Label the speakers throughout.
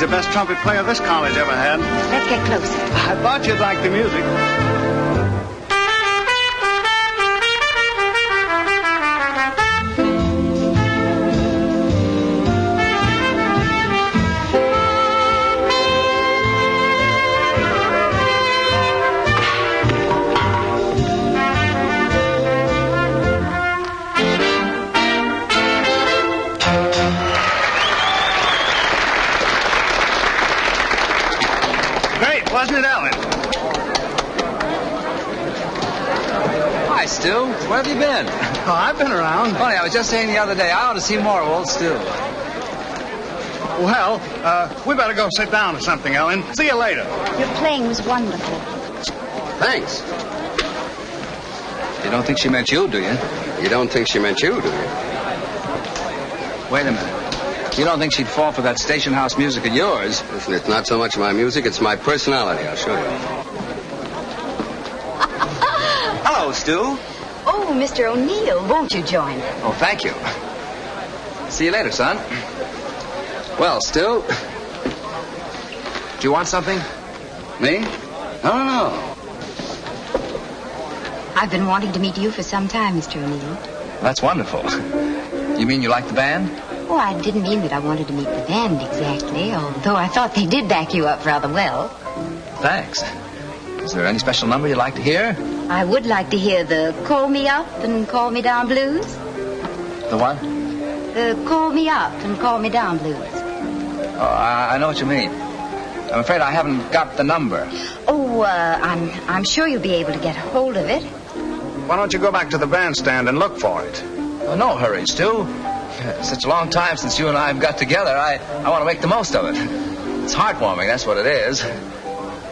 Speaker 1: the best trumpet player this college ever had.
Speaker 2: Let's get closer.
Speaker 1: I thought you'd like the music. Wasn't it, Alan?
Speaker 3: Hi, Stu. Where have you been?
Speaker 1: Oh, I've been around.
Speaker 3: Funny, I was just saying the other day, I ought to see more of old Stu.
Speaker 1: Well, we better go sit down or something, Ellen. See you later.
Speaker 2: Your playing was wonderful.
Speaker 4: Thanks.
Speaker 3: You don't think she meant you, do you?
Speaker 4: You don't think she meant you, do you?
Speaker 3: Wait a minute. You don't think she'd fall for that station house music of yours?
Speaker 4: Listen, it's not so much my music, it's my personality. I'll show you.
Speaker 3: Hello, Stu.
Speaker 2: Oh, Mr. O'Neill, won't you join?
Speaker 3: Oh, thank you. See you later, son. Well, Stu, do you want something?
Speaker 4: Me? No.
Speaker 2: I've been wanting to meet you for some time, Mr. O'Neill.
Speaker 3: That's wonderful. You mean you like the band?
Speaker 2: Oh, I didn't mean that I wanted to meet the band exactly, although I thought they did back you up rather well.
Speaker 3: Thanks. Is there any special number you'd like to hear?
Speaker 2: I would like to hear the Call Me Up and Call Me Down blues.
Speaker 3: The what?
Speaker 2: The Call Me Up and Call Me Down blues.
Speaker 3: Oh, I know what you mean. I'm afraid I haven't got the number.
Speaker 2: Oh, I'm sure you'll be able to get a hold of it.
Speaker 1: Why don't you go back to the bandstand and look for it?
Speaker 3: Oh, no hurry, Stu. Such a long time since you and I have got together, I want to make the most of it. It's heartwarming, that's what it is.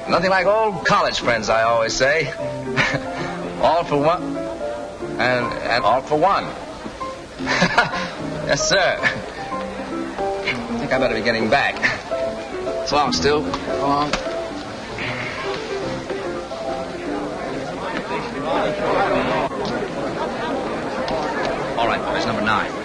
Speaker 3: Nothing like old college friends, I always say. All for one, and all for one. Yes, sir. I think I better be getting back. So long, Stu. So long. All right, boys, number 9.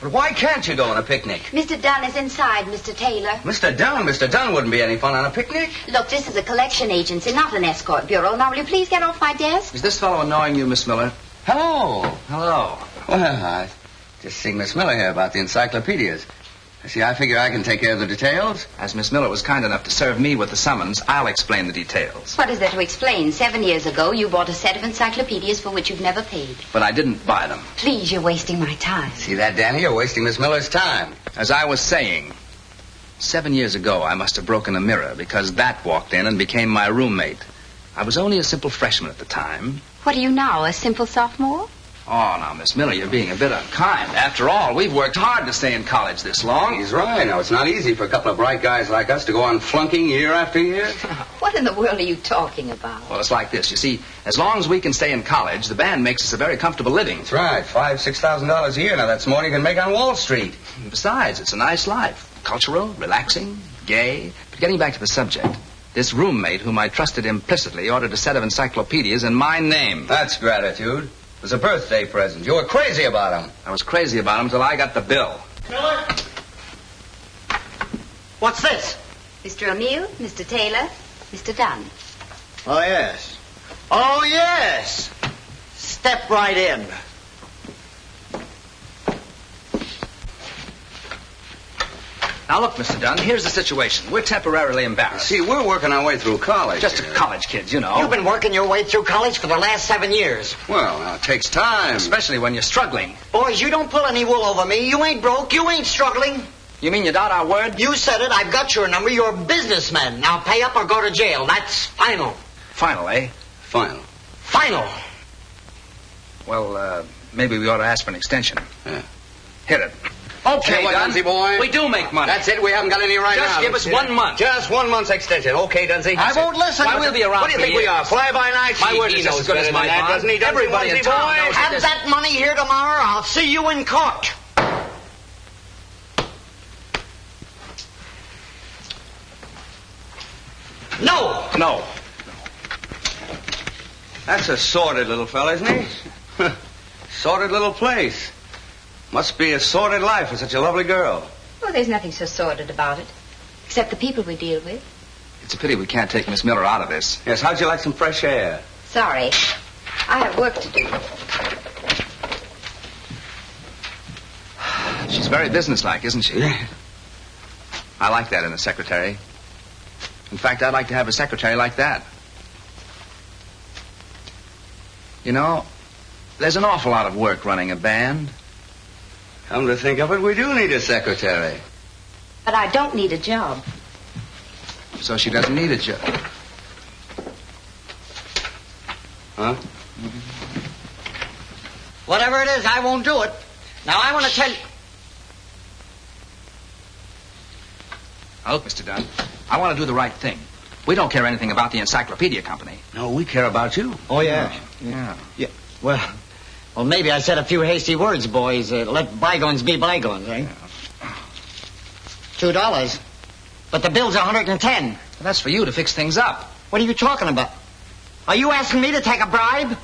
Speaker 4: But why can't you go on a picnic?
Speaker 2: Mr. Dunn is inside, Mr. Taylor.
Speaker 4: Mr. Dunn wouldn't be any fun on a picnic.
Speaker 2: Look, this is a collection agency, not an escort bureau. Now, will you please get off my desk?
Speaker 3: Is this fellow annoying you, Miss Miller?
Speaker 4: Hello.
Speaker 3: Hello.
Speaker 4: Well, I just seeing Miss Miller here about the encyclopedias. See, I figure I can take care of the details.
Speaker 3: As Miss Miller was kind enough to serve me with the summons, I'll explain the details.
Speaker 2: What is there to explain? 7 years ago, you bought a set of encyclopedias for which you've never paid.
Speaker 3: But I didn't buy them.
Speaker 2: Please, you're wasting my time.
Speaker 4: See that, Danny? You're wasting Miss Miller's time.
Speaker 3: As I was saying, 7 years ago, I must have broken a mirror because Bat walked in and became my roommate. I was only a simple freshman at the time.
Speaker 2: What are you now, a simple sophomore?
Speaker 3: Oh, now, Miss Miller, you're being a bit unkind. After all, we've worked hard to stay in college this long.
Speaker 4: He's right. Now, it's not easy for a couple of bright guys like us to go on flunking year after year.
Speaker 2: What in the world are you talking about?
Speaker 3: Well, it's like this. You see, as long as we can stay in college, the band makes us a very comfortable living.
Speaker 4: That's right. $5,000-6,000 a year. Now, that's more than you can make on Wall Street.
Speaker 3: Besides, it's a nice life. Cultural, relaxing, gay. But getting back to the subject, this roommate whom I trusted implicitly ordered a set of encyclopedias in my name.
Speaker 4: That's gratitude. It was a birthday present. You were crazy about him.
Speaker 3: I was crazy about him until I got the bill.
Speaker 5: Miller? What's this?
Speaker 2: Mr. O'Neill, Mr. Taylor, Mr. Dunn.
Speaker 5: Oh, yes. Oh, yes. Step right in.
Speaker 3: Now, look, Mr. Dunn, here's the situation. We're temporarily embarrassed.
Speaker 4: See, we're working our way through college.
Speaker 3: Just college kids, you know.
Speaker 5: You've been working your way through college for the last 7 years.
Speaker 4: Well, now, it takes time.
Speaker 3: Especially when you're struggling.
Speaker 5: Boys, you don't pull any wool over me. You ain't broke. You ain't struggling.
Speaker 3: You mean you doubt our word?
Speaker 5: You said it. I've got your number. You're a businessman. Now pay up or go to jail. That's final.
Speaker 3: Final, eh?
Speaker 4: Final.
Speaker 5: Final.
Speaker 3: Well, maybe we ought to ask for an extension.
Speaker 4: Yeah.
Speaker 3: Hit it. Okay,
Speaker 4: Say what,
Speaker 3: Dunn.
Speaker 4: Dunsey boy?
Speaker 3: We do make money.
Speaker 4: That's it. We haven't got any right now.
Speaker 3: Just give us 1 month.
Speaker 4: Just 1 month's extension. Okay, Dunsey?
Speaker 5: I won't listen.
Speaker 3: Why, we'll be around
Speaker 4: What do you
Speaker 3: for
Speaker 4: think we
Speaker 3: years.
Speaker 4: are? Fly-by-night?
Speaker 3: My word
Speaker 4: He
Speaker 3: is just
Speaker 4: knows
Speaker 3: as good as
Speaker 4: better
Speaker 3: my
Speaker 4: than that,
Speaker 3: bond.
Speaker 4: doesn't he? Dunsey,
Speaker 3: Everybody in
Speaker 4: Dunsey
Speaker 3: town
Speaker 4: boy?
Speaker 3: knows
Speaker 5: Have that money here tomorrow. I'll see you in court. No.
Speaker 3: No.
Speaker 4: That's a sordid little fella, isn't he? Sordid little place. Must be a sordid life for such a lovely girl.
Speaker 2: Well, there's nothing so sordid about it, except the people we deal with.
Speaker 3: It's a pity we can't take Miss Miller out of this.
Speaker 4: Yes, how'd you like some fresh air?
Speaker 2: Sorry. I have work to do.
Speaker 3: She's very businesslike, isn't she? I like that in a secretary. In fact, I'd like to have a secretary like that. You know, there's an awful lot of work running a band.
Speaker 4: Come to think of it, we do need a secretary.
Speaker 2: But I don't need a job.
Speaker 3: So she doesn't need a job.
Speaker 4: Huh?
Speaker 5: Whatever it is, I won't do it. Now, I want to tell you...
Speaker 3: Now, look, Mr. Dunn, I want to do the right thing. We don't care anything about the Encyclopedia Company.
Speaker 4: No, we care about you.
Speaker 5: Oh, yeah.
Speaker 3: Yeah.
Speaker 5: Yeah. Well, maybe I said a few hasty words, boys. Let bygones be bygones, eh? $2. But the bill's $110.
Speaker 3: Well, that's for you to fix things up.
Speaker 5: What are you talking about? Are you asking me to take a bribe?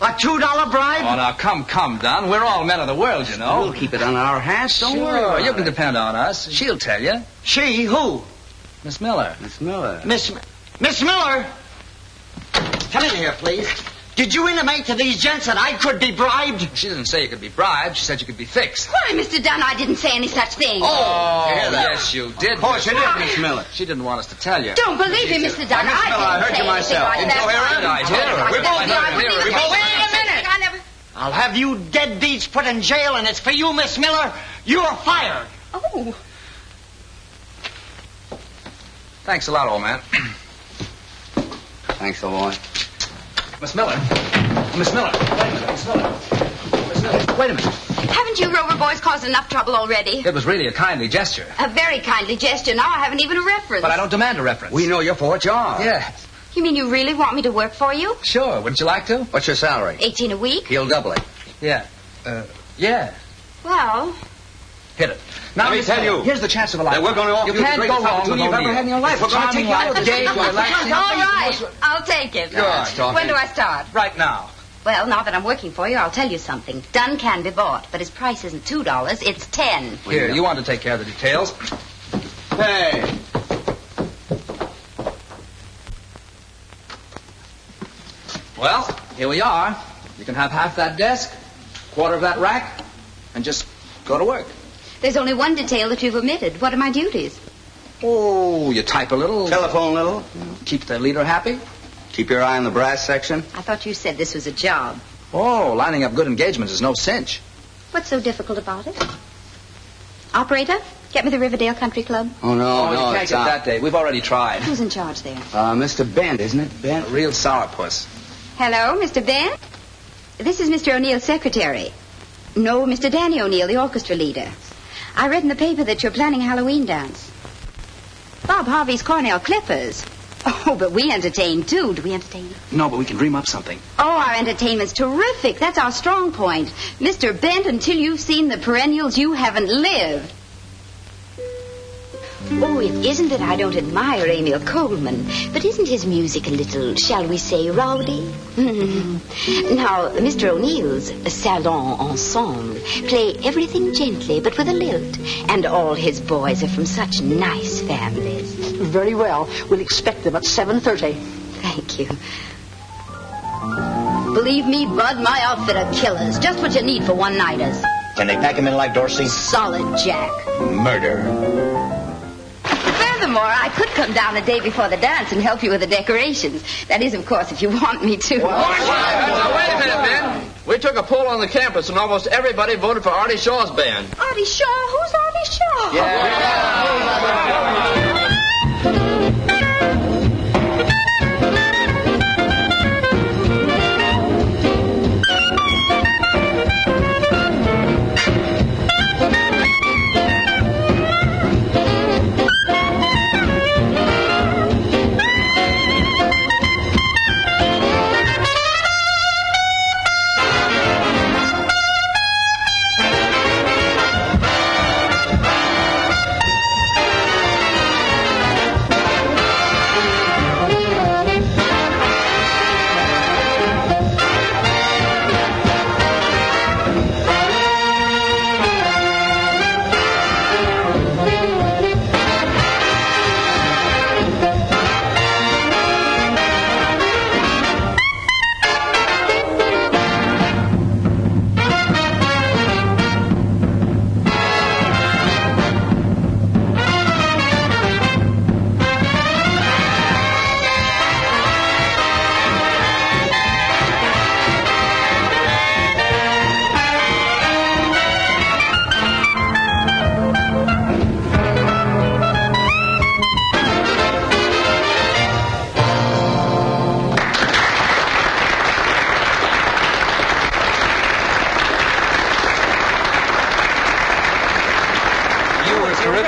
Speaker 5: A $2 bribe?
Speaker 3: Oh, now, come, Dunn. We're all men of the world, you know.
Speaker 4: We'll keep it on our hands. Don't
Speaker 3: Sure,
Speaker 4: worry about
Speaker 3: you can
Speaker 4: it.
Speaker 3: depend on us. She'll tell you.
Speaker 5: She? Who?
Speaker 3: Miss Miller.
Speaker 4: Miss Miller.
Speaker 5: Miss Miller? Come in here, please. Did you intimate to these gents that I could be bribed?
Speaker 3: She didn't say you could be bribed. She said you could be fixed.
Speaker 2: Why, Mr. Dunn, I didn't say any such thing.
Speaker 3: Oh,
Speaker 4: you hear that?
Speaker 3: yes, you did.
Speaker 4: Of course you
Speaker 3: Miss
Speaker 4: did, Miss Miller.
Speaker 3: She didn't want us to tell you.
Speaker 2: Don't believe me, Mr. Dunn.
Speaker 4: Miss Miller, I heard you myself. Didn't you hear her?
Speaker 3: I heard her.
Speaker 4: We both heard her.
Speaker 3: We both
Speaker 5: Wait a minute! I'll have you deadbeats put in jail, and it's for you, Miss Miller. You're fired.
Speaker 2: Oh.
Speaker 3: Thanks a lot, old man.
Speaker 4: Thanks, old boy.
Speaker 3: Miss Miller. Miss Miller. Wait a minute, Miss Miller. Miss Miller. Wait a minute.
Speaker 2: Haven't you Rover boys caused enough trouble already?
Speaker 3: It was really a kindly gesture.
Speaker 2: A very kindly gesture. Now I haven't even a reference.
Speaker 3: But I don't demand a reference.
Speaker 4: We know you for what you are.
Speaker 3: Yes.
Speaker 2: You mean you really want me to work for you?
Speaker 3: Sure. Wouldn't you like to?
Speaker 4: What's your salary?
Speaker 2: 18 a week?
Speaker 4: He'll double it.
Speaker 3: Yeah. Yeah.
Speaker 2: Well,
Speaker 3: Hit it. Now,
Speaker 4: Let me
Speaker 3: Miss
Speaker 4: tell
Speaker 3: Miller,
Speaker 4: you
Speaker 3: here's the chance of a
Speaker 4: that
Speaker 3: lifetime.
Speaker 4: we're going to offer
Speaker 3: You
Speaker 4: you the
Speaker 3: can't go
Speaker 4: greatest
Speaker 3: wrong with
Speaker 4: opportunity you've ever
Speaker 3: O'Neill.
Speaker 4: had in your life. We're going to
Speaker 3: Charming
Speaker 4: take you out
Speaker 3: life,
Speaker 4: of
Speaker 3: gay,
Speaker 4: jail.
Speaker 3: relaxing.
Speaker 2: all right. I'll take it.
Speaker 4: Good talking.
Speaker 2: When do I start?
Speaker 3: Right now.
Speaker 2: Well, now that I'm working for you, I'll tell you something. Dunn can be bought, but his price isn't $2, it's 10.
Speaker 3: Here, you want to take care of the details.
Speaker 4: Hey.
Speaker 3: Well, here we are. You can have half that desk, quarter of that rack, and just go to work.
Speaker 2: There's only one detail that you've omitted. What are my duties?
Speaker 3: Oh, you type a little.
Speaker 4: Telephone little.
Speaker 3: Keep the leader happy.
Speaker 4: Keep your eye on the brass section.
Speaker 2: I thought you said this was a job.
Speaker 3: Oh, lining up good engagements is no cinch.
Speaker 2: What's so difficult about it? Operator, get me the Riverdale Country Club.
Speaker 4: Oh, no,
Speaker 3: you can't
Speaker 4: it's
Speaker 3: get
Speaker 4: not.
Speaker 3: that day. We've already tried.
Speaker 2: Who's in charge there?
Speaker 4: Mr. Bent, isn't it? Bent?
Speaker 3: A real sourpuss.
Speaker 2: Hello, Mr. Bent? This is Mr. O'Neill's secretary. No, Mr. Danny O'Neill, the orchestra leader. I read in the paper that you're planning a Halloween dance. Bob Harvey's Cornell Clippers. Oh, but we entertain, too. Do we entertain?
Speaker 3: No, but we can dream up something.
Speaker 2: Oh, our entertainment's terrific. That's our strong point. Mr. Bent, until you've seen the perennials, you haven't lived. Oh, it isn't that I don't admire Emil Coleman, but isn't his music a little, shall we say, rowdy? Now, Mr. O'Neill's Salon Ensemble play everything gently but with a lilt, and all his boys are from such nice families.
Speaker 6: Very well. We'll expect them at 7:30.
Speaker 2: Thank you. Believe me, Bud, my outfit are killers. Just what you need for one-nighters.
Speaker 7: Can they pack him in like Dorsey?
Speaker 2: Solid Jack.
Speaker 7: Murder.
Speaker 2: Furthermore, I could come down the day before the dance and help you with the decorations. That is, of course, if you want me to.
Speaker 8: Now, wait a minute, Ben. We took a poll on the campus, and almost everybody voted for Artie Shaw's band.
Speaker 2: Artie Shaw? Who's Artie Shaw?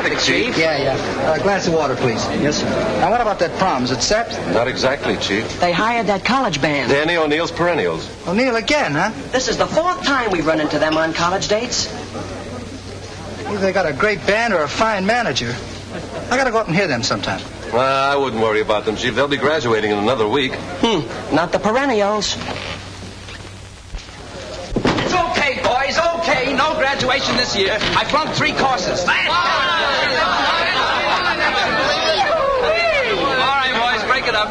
Speaker 4: Atlantic, Chief.
Speaker 9: Yeah. A glass of water, please. Yes, sir. Now, what about that prom? Is it set?
Speaker 10: Not exactly, Chief.
Speaker 5: They hired that college band.
Speaker 10: Danny O'Neill's Perennials.
Speaker 9: O'Neill again, huh?
Speaker 5: This is the 4th time we run into them on college dates.
Speaker 9: Either they got a great band or a fine manager. I gotta go up and hear them sometime.
Speaker 10: Well, I wouldn't worry about them, Chief. They'll be graduating in another week.
Speaker 5: Not the Perennials.
Speaker 3: It's okay, boys, okay. No graduation this year. I flunked 3 courses. All right, boys, break it up.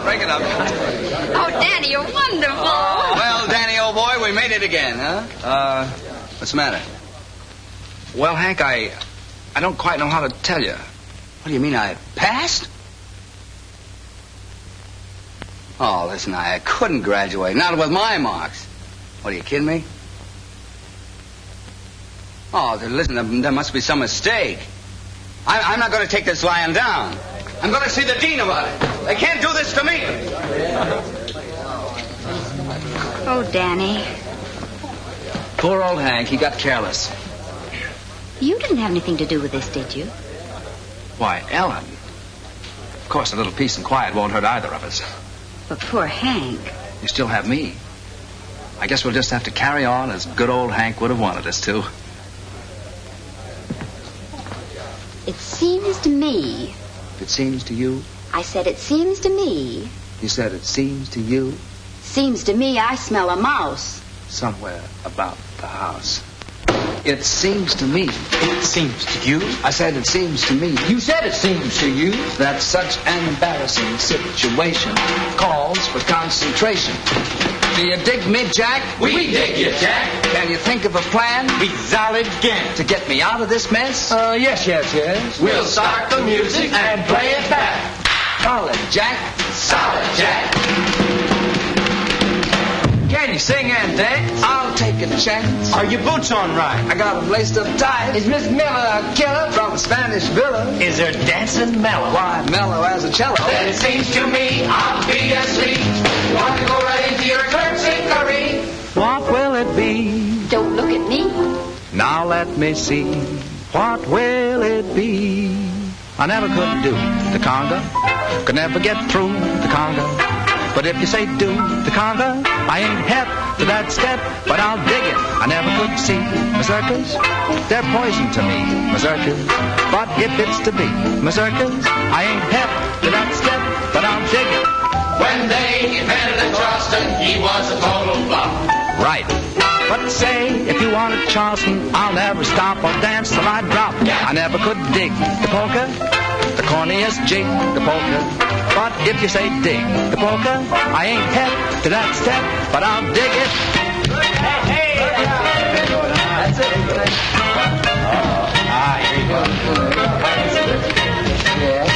Speaker 2: Oh, Danny, you're wonderful.
Speaker 4: Well, Danny, old boy, we made it again, huh? What's the matter?
Speaker 3: Well, Hank, I don't quite know how to tell you.
Speaker 4: What do you mean, I passed? Oh, listen, I couldn't graduate. Not with my marks. What, are you kidding me? Oh, listen, there must be some mistake. I'm not going to take this lying down. I'm going to see the dean about it. They can't do this to me.
Speaker 2: Oh, Danny.
Speaker 3: Poor old Hank, he got careless.
Speaker 2: You didn't have anything to do with this, did you?
Speaker 3: Why, Ellen. Of course, a little peace and quiet won't hurt either of us.
Speaker 2: But poor Hank.
Speaker 3: You still have me. I guess we'll just have to carry on as good old Hank would have wanted us to.
Speaker 2: It seems to me.
Speaker 3: It seems to you?
Speaker 2: I said it seems to me.
Speaker 3: You said it seems to you?
Speaker 2: Seems to me I smell a mouse.
Speaker 3: Somewhere about the house. It seems to me.
Speaker 9: It seems to you?
Speaker 3: I said it seems to me.
Speaker 9: You said it seems to you.
Speaker 3: That such an embarrassing situation calls for concentration. Do you dig me, Jack?
Speaker 8: We dig you, Jack.
Speaker 3: Can you think of a plan?
Speaker 9: We solid again.
Speaker 3: To get me out of this mess?
Speaker 9: Yes.
Speaker 8: We'll start the music and play it back.
Speaker 3: Solid, Jack.
Speaker 8: Solid, Jack.
Speaker 3: Can you sing and dance? I'll take a chance.
Speaker 9: Are your boots on right?
Speaker 3: I got them laced up tight. Is Miss Miller a killer from the Spanish Villa?
Speaker 9: Is her dancing mellow?
Speaker 3: Why, mellow as a cello.
Speaker 8: Then it seems to me I'll be asleep. You want to go right into your terpsichore?
Speaker 11: What will it be?
Speaker 2: Don't look at me.
Speaker 11: Now let me see. What will it be? I never could do the conga. Could never get through the conga. But if you say do the conga, I ain't hep to that step, but I'll dig it. I never could see mazurkas. They're poison to me, mazurkas. But if it's to be mazurkas, I ain't hep to that step, but I'll dig it.
Speaker 8: When they invented the Charleston, he was a total flop.
Speaker 11: Right. But say, if you wanted Charleston, I'll never stop or dance till I drop. I never could dig the polka, the corniest jig, the polka. But if you say dig the polka, I ain't hep to that step, but I'll dig it. Hey, that's it. Here you go. Yeah.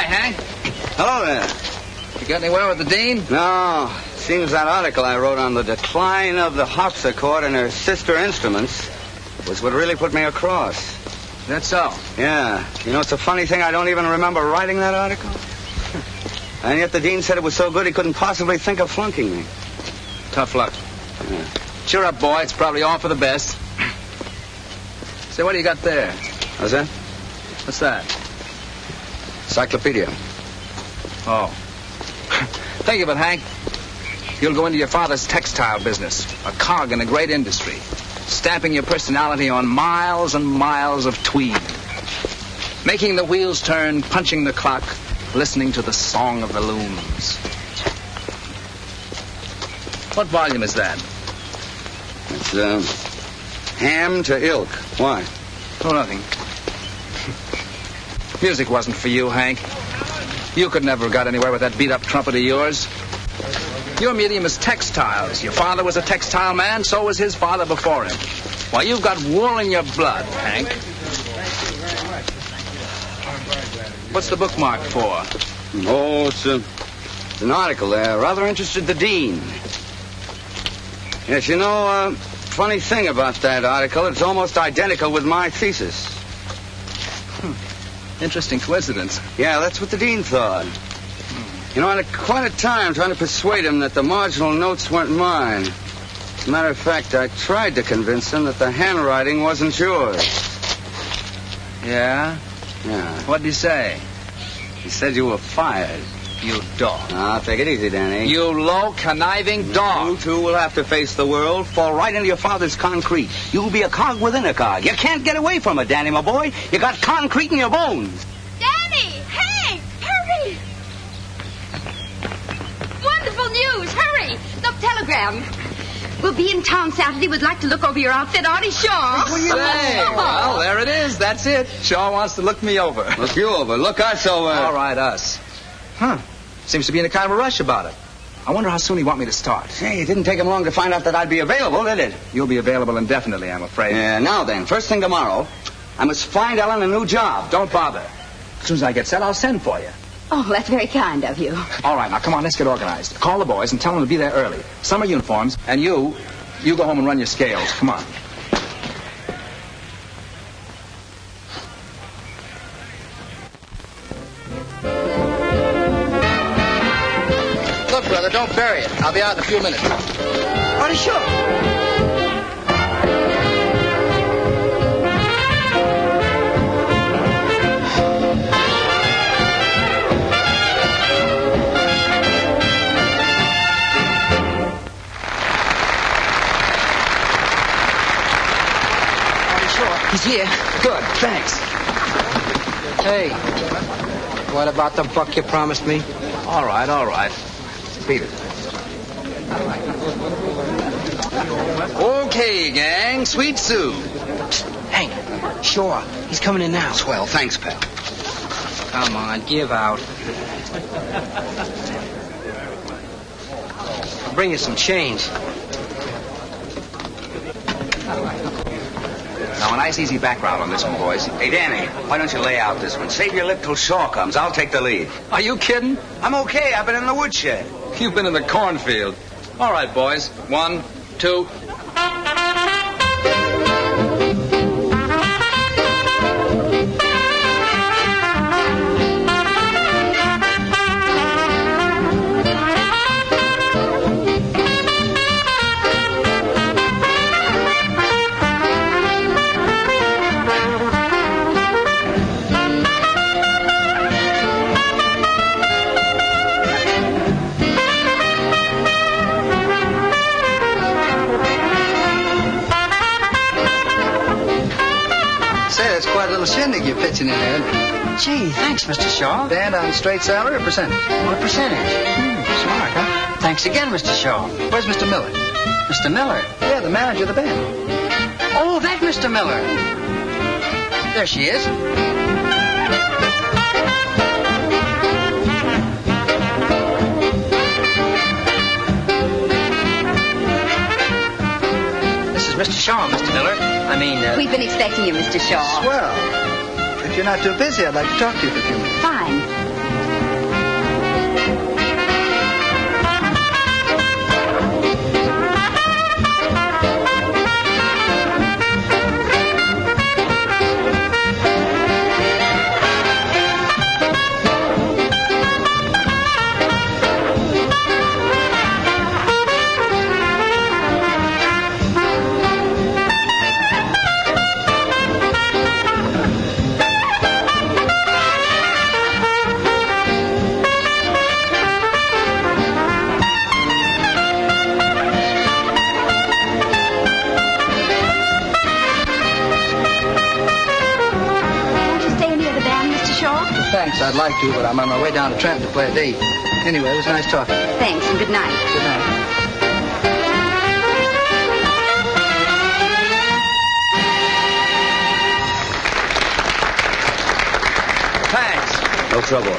Speaker 8: Hank.
Speaker 4: Hello there.
Speaker 8: You got anywhere with the dean?
Speaker 4: No. Seems that article I wrote on the decline of the harpsichord and her sister instruments was what really put me across.
Speaker 8: That's so?
Speaker 4: Yeah. You know, it's a funny thing. I don't even remember writing that article. And yet the dean said it was so good he couldn't possibly think of flunking me.
Speaker 8: Tough luck.
Speaker 4: Yeah.
Speaker 8: Cheer up, boy. It's probably all for the best. Say, what do you got there?
Speaker 4: What's that?
Speaker 8: What's that?
Speaker 4: Encyclopedia.
Speaker 8: Oh. Think of it, Hank. You'll go into your father's textile business, a cog in a great industry, stamping your personality on miles and miles of tweed, making the wheels turn, punching the clock, listening to the song of the looms. What volume is that?
Speaker 4: It's, Ham to Ilk. Why?
Speaker 8: Oh, nothing. Music wasn't for you, Hank. You could never have got anywhere with that beat-up trumpet of yours. Your medium is textiles. Your father was a textile man, so was his father before him. Why, you've got wool in your blood, Hank. What's the bookmark for?
Speaker 4: Oh, it's an article there. Rather interested the dean. Yes, you know, funny thing about that article, it's almost identical with my thesis.
Speaker 8: Interesting coincidence.
Speaker 4: Yeah, that's what the dean thought. You know, I had quite a time trying to persuade him that the marginal notes weren't mine. As a matter of fact, I tried to convince him that the handwriting wasn't yours.
Speaker 8: Yeah?
Speaker 4: Yeah.
Speaker 8: What'd he say?
Speaker 4: He said you were fired.
Speaker 8: You dog.
Speaker 4: Ah, take it easy, Danny.
Speaker 8: You low, conniving dog.
Speaker 4: You, too, will have to face the world, fall right into your father's concrete. You'll be a cog within a cog. You can't get away from it, Danny, my boy. You got concrete in your bones.
Speaker 12: Danny! Hank! Hurry! Wonderful news! Hurry! Look, telegram. We'll be in town Saturday. We'd like to look over your outfit, Artie Shaw.
Speaker 8: Say, well, there it is. That's it. Shaw wants to look me over.
Speaker 4: Look you over. Look us over.
Speaker 8: All right, us. Huh. Seems to be in a kind of a rush about it. I wonder how soon he want me to start.
Speaker 4: Hey, it didn't take him long to find out that I'd be available, did it?
Speaker 8: You'll be available indefinitely, I'm afraid.
Speaker 4: Yeah, now then, first thing tomorrow, I must find Ellen a new job.
Speaker 8: Don't bother. As soon as I get set, I'll send for you.
Speaker 2: Oh, that's very kind of you.
Speaker 8: All right, now, come on, let's get organized. Call the boys and tell them to be there early. Summer uniforms, and you go home and run your scales. Come on. Look, brother, don't bury it. I'll be out in a few minutes.
Speaker 5: Artie Shaw.
Speaker 6: He's here.
Speaker 8: Good, thanks.
Speaker 6: Hey, what about the buck you promised me?
Speaker 8: All right. Beat it. Okay, gang. Sweet Sue.
Speaker 6: Hank, sure. He's coming in now.
Speaker 4: Swell, thanks, pal.
Speaker 6: Come on, give out. I'll bring you some change.
Speaker 3: Now, a nice, easy background on this one, boys.
Speaker 4: Hey, Danny, why don't you lay out this one? Save your lip till Shaw comes. I'll take the lead.
Speaker 8: Are you kidding?
Speaker 4: I'm okay. I've been in the woodshed.
Speaker 8: You've been in the cornfield. All right, boys. 1, 2.
Speaker 9: Shindig you're pitching in there.
Speaker 6: Gee, thanks, Mr. Shaw.
Speaker 9: Band on straight salary or percentage?
Speaker 6: What percentage? Smart, huh? Thanks again, Mr. Shaw.
Speaker 9: Where's Mr. Miller?
Speaker 6: Mr. Miller?
Speaker 9: Yeah, the manager of the band.
Speaker 6: Oh, that Mr. Miller. There she is. This is Mr. Shaw, Mr. Miller.
Speaker 2: We've been expecting you, Mr. Shaw.
Speaker 9: Swell. If you're not too busy, I'd like to talk to you for a few minutes.
Speaker 2: Fine.
Speaker 6: I'd like to, but I'm on my way down to Trenton to play a date. Anyway, it was nice talking.
Speaker 2: Thanks, and good night.
Speaker 6: Good night.
Speaker 8: Thanks.
Speaker 4: No trouble.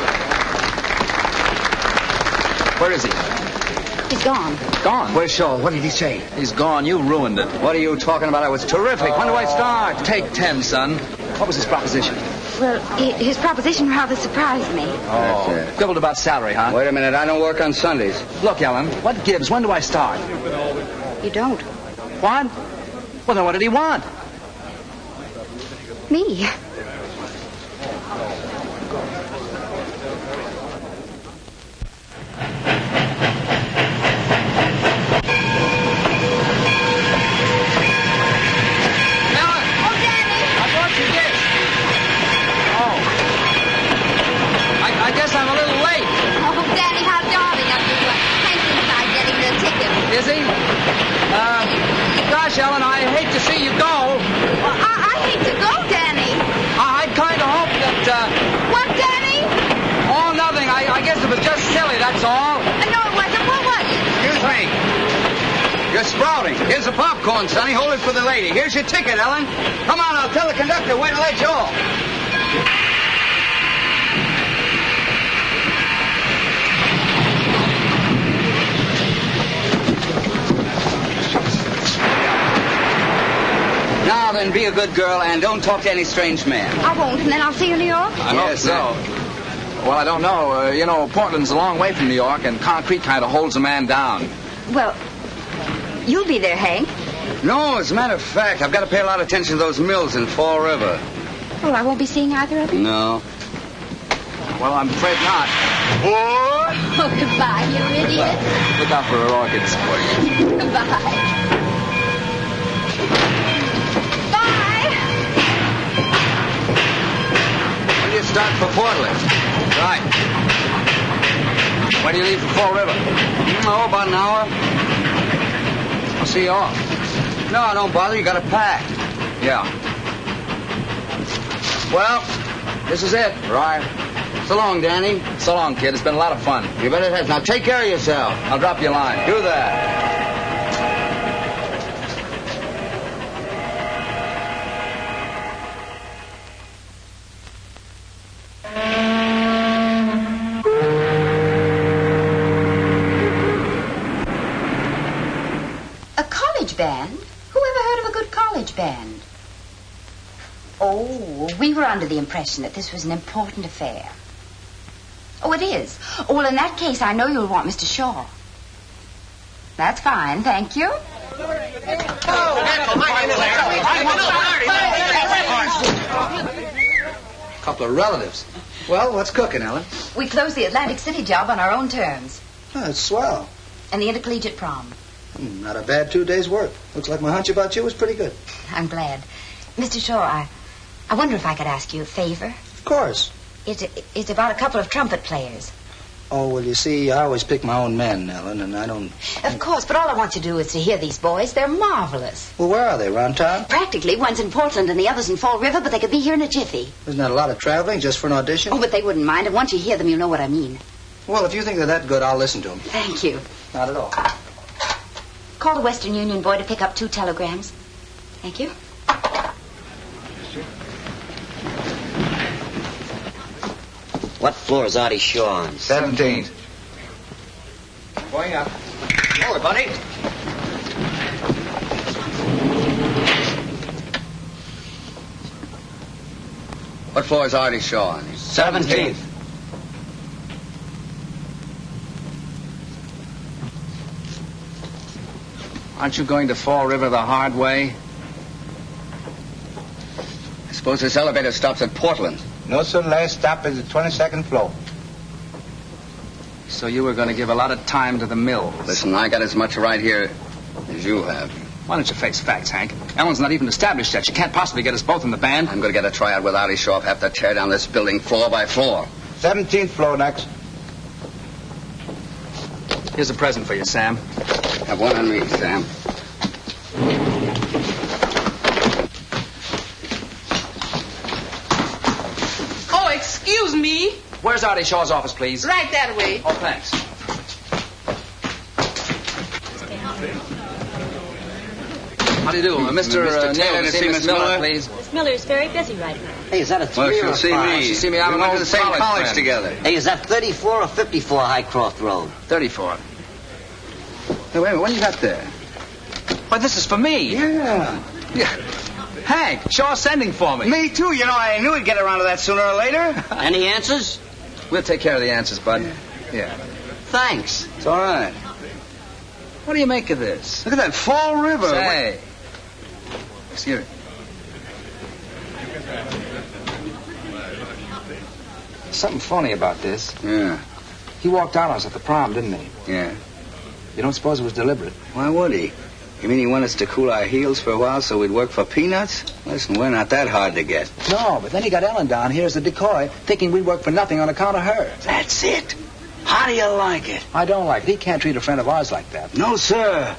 Speaker 8: Where is he?
Speaker 2: He's gone.
Speaker 8: Gone.
Speaker 4: Where's Shaw? What did he say?
Speaker 8: He's gone. You ruined it.
Speaker 4: What are you talking about? It was terrific. When do I start?
Speaker 8: Take 10, son. What was his proposition?
Speaker 2: Well, his proposition rather surprised me.
Speaker 8: Oh, quibbled about salary, huh?
Speaker 4: Wait a minute. I don't work on Sundays.
Speaker 8: Look, Ellen, what gives? When do I start?
Speaker 2: You don't.
Speaker 8: What? Well, then what did he want?
Speaker 2: Me.
Speaker 8: I'm a little late.
Speaker 12: Oh, Danny, how darling of you. Hank's inside getting the ticket.
Speaker 8: Is he? Gosh, Ellen, I hate to see you go.
Speaker 12: Well, I hate to go, Danny.
Speaker 8: I kind of hope that,
Speaker 12: What, Danny?
Speaker 8: Oh, nothing. I guess it was just silly, that's all.
Speaker 12: No, it wasn't. What was it?
Speaker 4: Excuse me. You're sprouting. Here's the popcorn, Sonny. Hold it for the lady. Here's your ticket, Ellen. Come on, I'll tell the conductor when to let you off. Now then, be a good girl and don't talk to any strange man.
Speaker 2: I won't, and then I'll see you in New York.
Speaker 8: I hope so. Well, I don't know. You know, Portland's a long way from New York, and concrete kind of holds a man down.
Speaker 2: Well, you'll be there, Hank.
Speaker 4: No, as a matter of fact, I've got to pay a lot of attention to those mills in Fall River.
Speaker 2: Well, I won't be seeing either of you.
Speaker 4: No.
Speaker 8: Well, I'm afraid not.
Speaker 4: What?
Speaker 12: Oh, goodbye, you idiot.
Speaker 8: Look out for her orchids.
Speaker 12: Goodbye.
Speaker 4: When do you start for Portland?
Speaker 8: Right. When do you leave for Fall River?
Speaker 4: Oh, about an hour.
Speaker 8: I'll see you off.
Speaker 4: No, don't bother. You got to pack.
Speaker 8: Yeah. Well, this is it.
Speaker 4: Right. So long, Danny.
Speaker 8: So long, kid. It's been a lot of fun.
Speaker 4: You bet it has. Now take care of yourself.
Speaker 8: I'll drop you a line.
Speaker 4: Do that.
Speaker 2: A college band? Who ever heard of a good college band? Oh, we were under the impression that this was an important affair. Oh, it is. Oh, well, in that case, I know you'll want Mr. Shaw. That's fine, thank you.
Speaker 6: A couple of relatives. Well, what's cooking, Ellen?
Speaker 2: We closed the Atlantic City job on our own terms.
Speaker 9: Oh, that's swell.
Speaker 2: And the intercollegiate prom.
Speaker 9: Not a bad 2 days' work. Looks like my hunch about you was pretty good.
Speaker 2: I'm glad. Mr. Shaw, I wonder if I could ask you a favor.
Speaker 9: Of course.
Speaker 2: It's about a couple of trumpet players.
Speaker 9: Oh, well, you see, I always pick my own men, Ellen, and I don't...
Speaker 2: Of course, but all I want to do is to hear these boys. They're marvelous.
Speaker 9: Well, where are they? Around town?
Speaker 2: Practically. One's in Portland and the other's in Fall River, but they could be here in a jiffy.
Speaker 9: Isn't that a lot of traveling just for an audition?
Speaker 2: Oh, but they wouldn't mind, and once you hear them, you'll know what I mean.
Speaker 9: Well, if you think they're that good, I'll listen to them.
Speaker 2: Thank you.
Speaker 9: Not at all.
Speaker 2: Call the Western Union boy to pick up 2 telegrams. Thank you.
Speaker 5: What floor is Artie Shaw on?
Speaker 8: 17th.
Speaker 5: Going up.
Speaker 8: Hold it, buddy.
Speaker 4: What floor is Artie Shaw on?
Speaker 8: 17th. Aren't you going to Fall River the hard way?
Speaker 4: I suppose this elevator stops at Portland.
Speaker 13: No, sir. Last stop is the 22nd floor.
Speaker 8: So you were going to give a lot of time to the mill.
Speaker 4: Listen, I got as much right here as you have.
Speaker 8: Why don't you face facts, Hank? Ellen's not even established yet. She can't possibly get us both in the band.
Speaker 4: I'm going to get a tryout with Artie Shaw. Have to tear down this building floor by floor.
Speaker 13: 17th floor next.
Speaker 8: Here's a present for you, Sam.
Speaker 4: Have one on me, Sam.
Speaker 14: Oh, excuse me.
Speaker 8: Where's Artie Shaw's office, please?
Speaker 14: Right that way.
Speaker 8: Oh, thanks. How do you do? Mr.
Speaker 4: Taylor,
Speaker 8: Neal,
Speaker 4: to see Miss Miller,
Speaker 8: please.
Speaker 15: Miss Miller is very busy right now.
Speaker 5: Hey, is that a 3
Speaker 4: Well,
Speaker 5: or
Speaker 4: she'll
Speaker 5: a
Speaker 4: see
Speaker 5: 5?
Speaker 4: me.
Speaker 8: She'll see me out
Speaker 4: We
Speaker 8: of
Speaker 4: went to
Speaker 8: an
Speaker 4: the same
Speaker 8: old
Speaker 4: college
Speaker 8: friend.
Speaker 4: together.
Speaker 5: Hey, is that 34 or 54 Highcroft Road?
Speaker 8: 34. Hey, wait a minute. What do you got there? Why, this is for me.
Speaker 4: Yeah.
Speaker 8: Hank, Shaw's sending for me.
Speaker 1: Me too. You know, I knew he'd get around to that sooner or later.
Speaker 5: Any answers?
Speaker 8: We'll take care of the answers, bud. Yeah.
Speaker 5: Thanks.
Speaker 4: It's all right.
Speaker 8: What do you make of this?
Speaker 4: Look at that Fall River.
Speaker 8: Say. Excuse me. Something funny about this.
Speaker 4: Yeah.
Speaker 8: He walked out on us at the prom, didn't he?
Speaker 4: Yeah.
Speaker 8: You don't suppose it was deliberate?
Speaker 4: Why would he? You mean he wanted us to cool our heels for a while so we'd work for peanuts? Listen, we're not that hard to get.
Speaker 6: No, but then he got Ellen down here as a decoy, thinking we'd work for nothing on account of her.
Speaker 4: That's it. How do you like it?
Speaker 6: I don't like it. He can't treat a friend of ours like that.
Speaker 4: No, sir.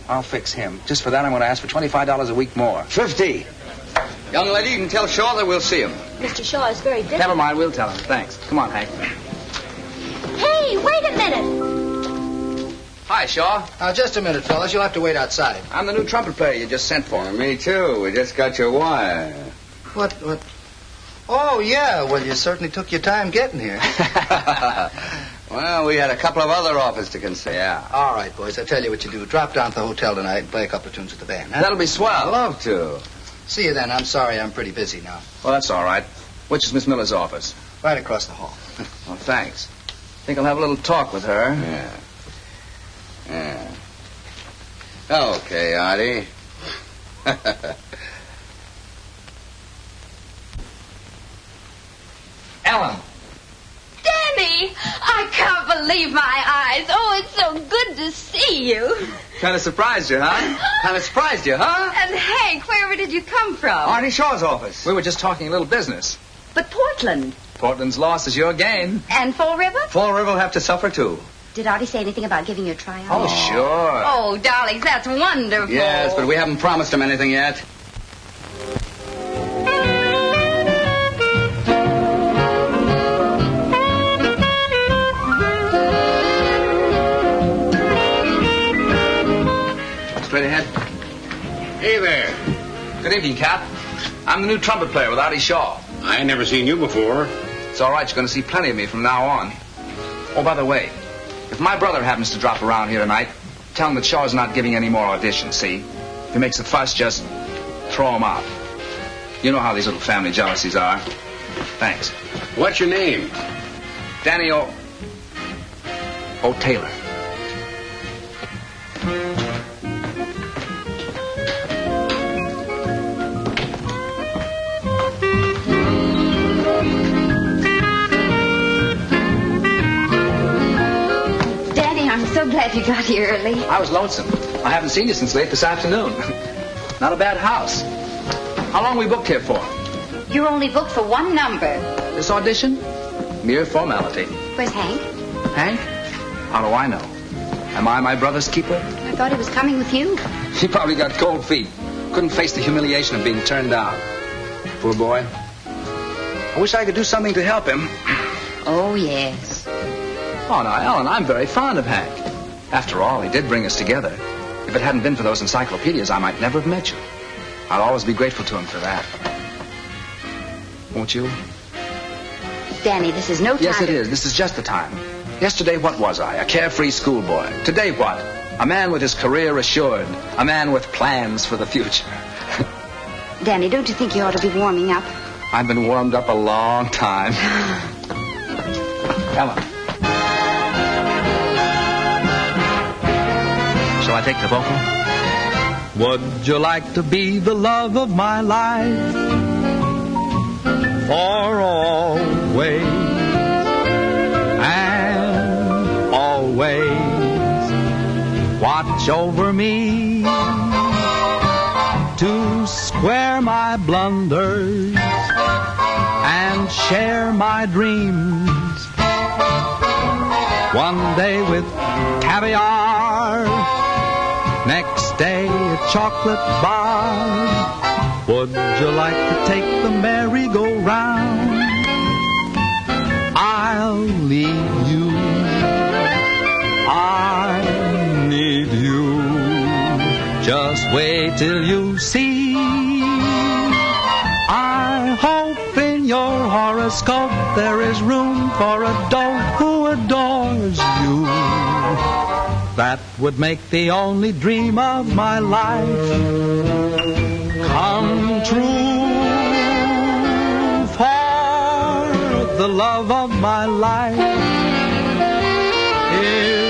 Speaker 6: I'll fix him. Just for that, I'm going to ask for $25 a week more.
Speaker 4: 50. Young lady, you can tell Shaw that we'll see him.
Speaker 15: Mr. Shaw is very busy.
Speaker 8: Never mind, we'll tell him. Thanks. Come on, Hank.
Speaker 15: Hey, wait a minute.
Speaker 8: Hi, Shaw.
Speaker 9: Just a minute, fellas. You'll have to wait outside.
Speaker 8: I'm the new trumpet player you just sent for.
Speaker 4: Me too. We just got your wire.
Speaker 9: What? Oh, yeah. Well, you certainly took your time getting here.
Speaker 4: Well, we had a couple of other offers to consider.
Speaker 8: Yeah.
Speaker 9: All right, boys. I'll tell you what you do. Drop down to the hotel tonight and play a couple of tunes with the band. Huh?
Speaker 8: That'll be swell.
Speaker 4: I'd love to.
Speaker 9: See you then. I'm sorry. I'm pretty busy now.
Speaker 8: Well, that's all right. Which is Miss Miller's office?
Speaker 9: Right across the hall.
Speaker 8: Well, thanks. Think I'll have a little talk with her.
Speaker 4: Yeah. Yeah. Okay, Artie.
Speaker 8: Ellen.
Speaker 12: Danny! I can't believe my eyes. Oh, it's so good to see you.
Speaker 8: Kind of surprised you, huh?
Speaker 4: Kind of surprised you, huh?
Speaker 12: And Hank, wherever did you come from?
Speaker 4: Artie Shaw's office.
Speaker 8: We were just talking a little business.
Speaker 12: But Portland.
Speaker 8: Portland's loss is your gain.
Speaker 12: And Fall River?
Speaker 4: Fall River will have to suffer, too.
Speaker 2: Did Artie say anything about giving you a tryout?
Speaker 8: Oh, sure.
Speaker 12: Oh, darlings, that's wonderful.
Speaker 4: Yes, but we haven't promised him anything yet.
Speaker 8: Straight ahead.
Speaker 16: Hey there.
Speaker 8: Good evening, Cap. I'm the new trumpet player with Artie Shaw.
Speaker 16: I ain't never seen you before.
Speaker 8: It's all right. You're going to see plenty of me from now on. Oh, by the way, if my brother happens to drop around here tonight, tell him that Shaw's not giving any more auditions, see? If he makes a fuss, just throw him out. You know how these little family jealousies are. Thanks.
Speaker 16: What's your name?
Speaker 8: Danny O. Taylor.
Speaker 2: Danny, I'm so glad you got here early.
Speaker 8: I was lonesome. I haven't seen you since late this afternoon. Not a bad house. How long we booked here for?
Speaker 2: You're only booked for one number.
Speaker 8: This audition? Mere formality.
Speaker 2: Where's Hank?
Speaker 8: Hank? How do I know? Am I my brother's keeper?
Speaker 2: I thought he was coming with you.
Speaker 8: He probably got cold feet. Couldn't face the humiliation of being turned down. Poor boy. I wish I could do something to help him.
Speaker 2: Oh, yes.
Speaker 8: Oh, now, Ellen, I'm very fond of Hank. After all, he did bring us together. If it hadn't been for those encyclopedias, I might never have met you. I'll always be grateful to him for that. Won't you?
Speaker 2: Danny, this is no time.
Speaker 8: Yes, it is. This is just the time. Yesterday, what was I? A carefree schoolboy. Today, what? A man with his career assured. A man with plans for the future.
Speaker 2: Danny, don't you think you ought to be warming up?
Speaker 8: I've been warmed up a long time. Ellen. Shall I take the vocal?
Speaker 11: Would you like to be the love of my life for always and always? Watch over me to square my blunders and share my dreams. One day with caviar, next day a chocolate bar. Would you like to take the merry-go-round? I I'll leave you. I need you. Just wait till you see. I hope in your horoscope there is room for a doe who adores you. That would make the only dream of my life come true. For the love of my life is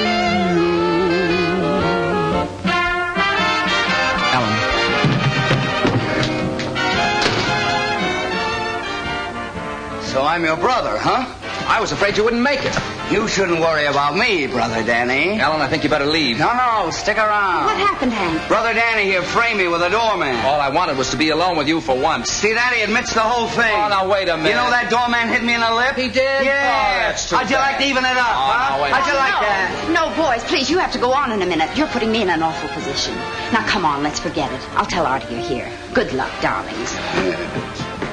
Speaker 4: So I'm your brother, huh?
Speaker 8: I was afraid you wouldn't make it.
Speaker 4: You shouldn't worry about me, Brother Danny.
Speaker 8: Ellen, I think you better leave.
Speaker 4: No, stick around.
Speaker 2: What happened, Hank?
Speaker 4: Brother Danny here framed me with a doorman.
Speaker 8: All I wanted was to be alone with you for once.
Speaker 4: See that? He admits the whole thing.
Speaker 8: Oh, now, wait a minute.
Speaker 4: You know that doorman hit me in the lip?
Speaker 8: He did?
Speaker 4: Yeah.
Speaker 8: Oh, that's too
Speaker 4: How'd you
Speaker 8: bad.
Speaker 4: like to even it up,
Speaker 8: Oh,
Speaker 4: huh?
Speaker 8: now, wait a
Speaker 4: How'd you
Speaker 8: minute.
Speaker 4: like that?
Speaker 2: No, boys, please, you have to go on in a minute. You're putting me in an awful position. Now, come on, let's forget it. I'll tell Artie you're here. Good luck, darlings.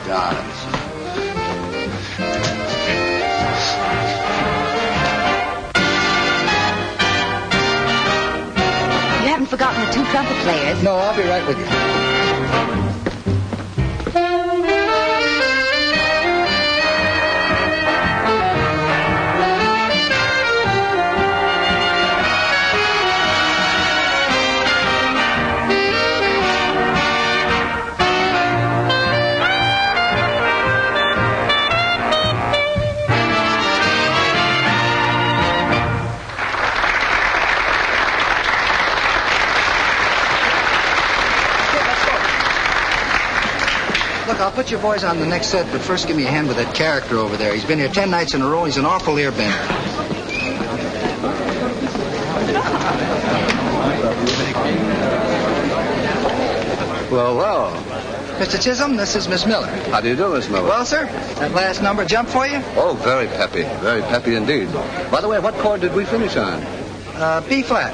Speaker 4: Darlings.
Speaker 2: You haven't forgotten the two trumpet players.
Speaker 9: No, I'll be right with you. Look, I'll put your boys on the next set, but first give me a hand with that character over there. He's been here 10 nights in a row. He's an awful earbender.
Speaker 4: Well.
Speaker 9: Mr. Chisholm, this is Miss Miller.
Speaker 10: How do you do, Miss Miller?
Speaker 9: Well, sir, that last number jump for you?
Speaker 10: Oh, very peppy indeed. By the way, what chord did we finish on?
Speaker 9: B flat.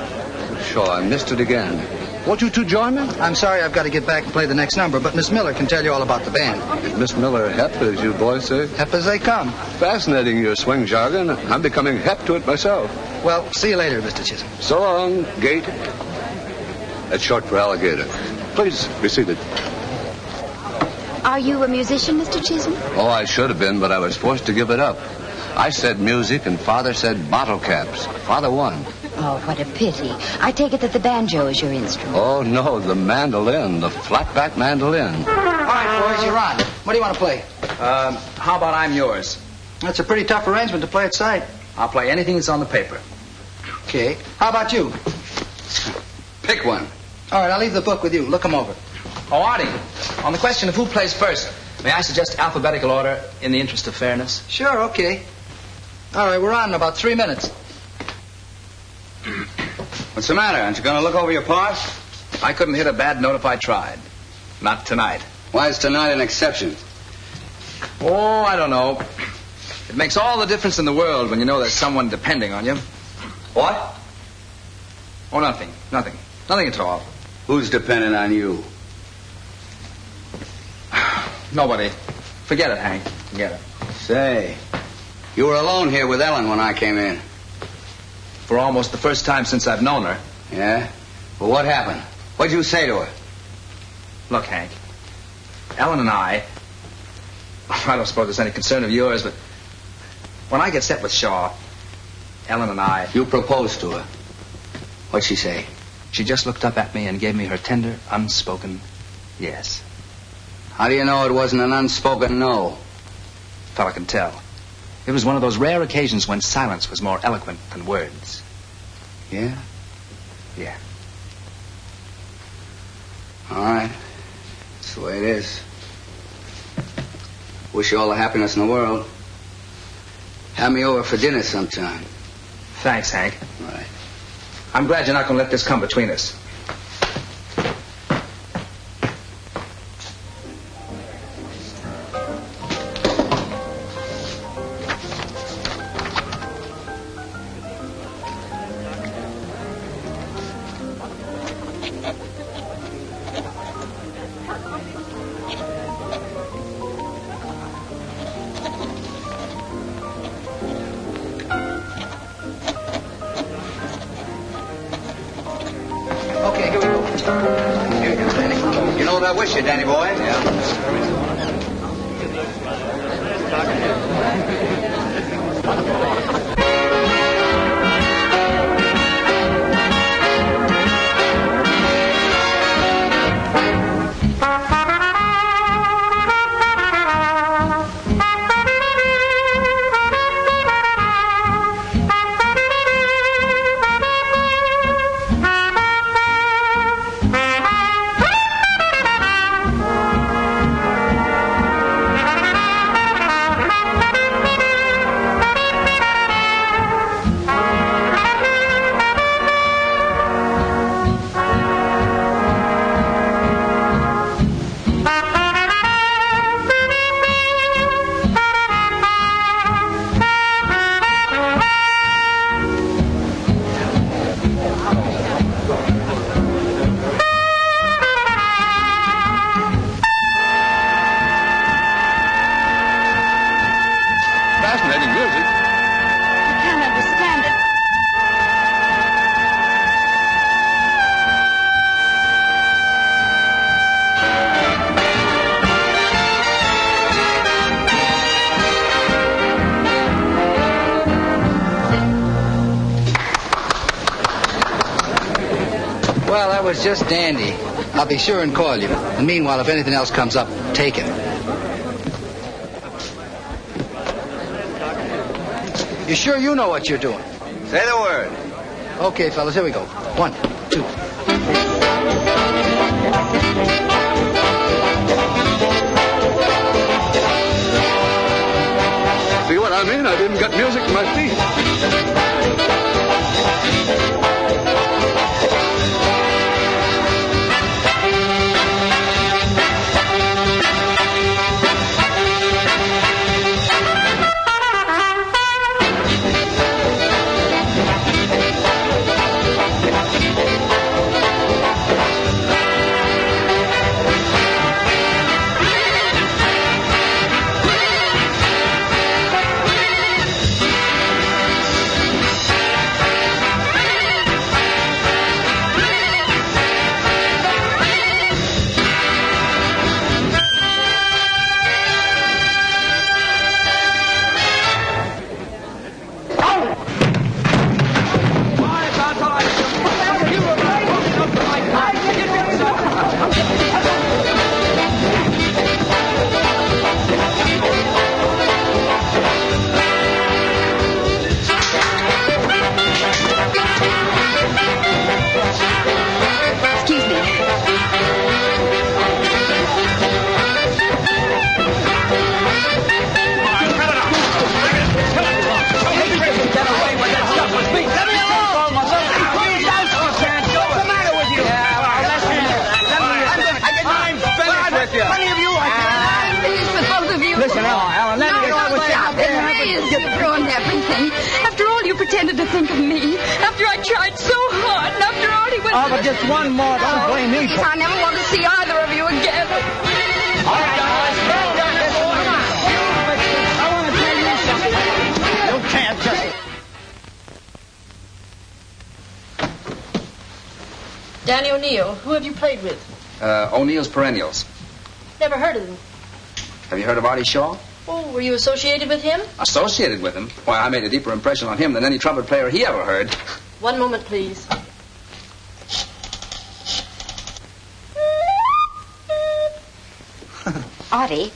Speaker 10: Sure, I missed it again. Won't you two join me?
Speaker 9: I'm sorry I've got to get back and play the next number, but Miss Miller can tell you all about the band.
Speaker 10: Is Miss Miller hep, as you boys say?
Speaker 9: Hep as they come.
Speaker 10: Fascinating, your swing jargon. I'm becoming hep to it myself.
Speaker 9: Well, see you later, Mr. Chisholm.
Speaker 10: So long, Gate. That's short for alligator. Please be seated.
Speaker 2: Are you a musician, Mr. Chisholm?
Speaker 10: Oh, I should have been, but I was forced to give it up. I said music, and Father said bottle caps. Father won.
Speaker 2: Oh, what a pity. I take it that the banjo is your instrument.
Speaker 10: Oh, no, the mandolin, the flat-back mandolin.
Speaker 9: All right, boys, you're on. What do you want to play?
Speaker 8: How about I'm yours?
Speaker 9: That's a pretty tough arrangement to play at sight.
Speaker 8: I'll play anything that's on the paper.
Speaker 9: Okay. How about you?
Speaker 4: Pick one.
Speaker 9: All right, I'll leave the book with you. Look them over.
Speaker 8: Oh, Artie, on the question of who plays first, may I suggest alphabetical order in the interest of fairness?
Speaker 9: Sure, okay. All right, we're on in about 3 minutes.
Speaker 4: What's the matter? Aren't you going to look over your parts?
Speaker 8: I couldn't hit a bad note if I tried. Not tonight.
Speaker 4: Why is tonight an exception?
Speaker 8: Oh, I don't know. It makes all the difference in the world when you know there's someone depending on you.
Speaker 4: What?
Speaker 8: Oh, nothing. Nothing at all.
Speaker 4: Who's dependent on you?
Speaker 8: Nobody. Forget it, Hank. Forget it.
Speaker 4: Say, you were alone here with Ellen when I came in.
Speaker 8: For almost the first time since I've known her.
Speaker 4: Yeah? Well, what happened? What'd you say to her?
Speaker 8: Look, Hank. Ellen and I don't suppose it's any concern of yours, but when I get set with Shaw, Ellen and I...
Speaker 4: You proposed to her. What'd she say?
Speaker 8: She just looked up at me and gave me her tender, unspoken yes.
Speaker 4: How do you know it wasn't an unspoken no?
Speaker 8: Fella can tell. It was one of those rare occasions when silence was more eloquent than words.
Speaker 4: Yeah?
Speaker 8: Yeah.
Speaker 4: All right. That's the way it is. Wish you all the happiness in the world. Have me over for dinner sometime.
Speaker 8: Thanks, Hank.
Speaker 4: All right.
Speaker 8: I'm glad you're not going to let this come between us.
Speaker 9: Okay, here we go.
Speaker 4: Here you go, Danny. You know what I wish you, Danny boy?
Speaker 1: Fascinating music.
Speaker 12: I can't understand it.
Speaker 9: Well, that was just dandy. I'll be sure and call you. And meanwhile, if anything else comes up, take it. You sure you know what you're doing?
Speaker 4: Say the word.
Speaker 9: Okay, fellas, here we go. 1, 2.
Speaker 1: See what I mean? I didn't get music in my feet.
Speaker 12: Listen, Ellen, let me stop. You've ruined everything. After all you pretended to think of me. After I tried so hard. And after all he went...
Speaker 6: Oh, but just one more. Don't blame me.
Speaker 12: I never want to see either of you again.
Speaker 6: All right, guys. I want to tell you something. You can't just...
Speaker 15: Danny O'Neill, who have you played with?
Speaker 8: O'Neill's Perennials.
Speaker 15: Never heard of them.
Speaker 8: Have you heard of Artie Shaw?
Speaker 15: Oh, were you associated with him?
Speaker 8: Associated with him? Why, I made a deeper impression on him than any trumpet player he ever heard.
Speaker 15: One moment, please.
Speaker 2: Artie,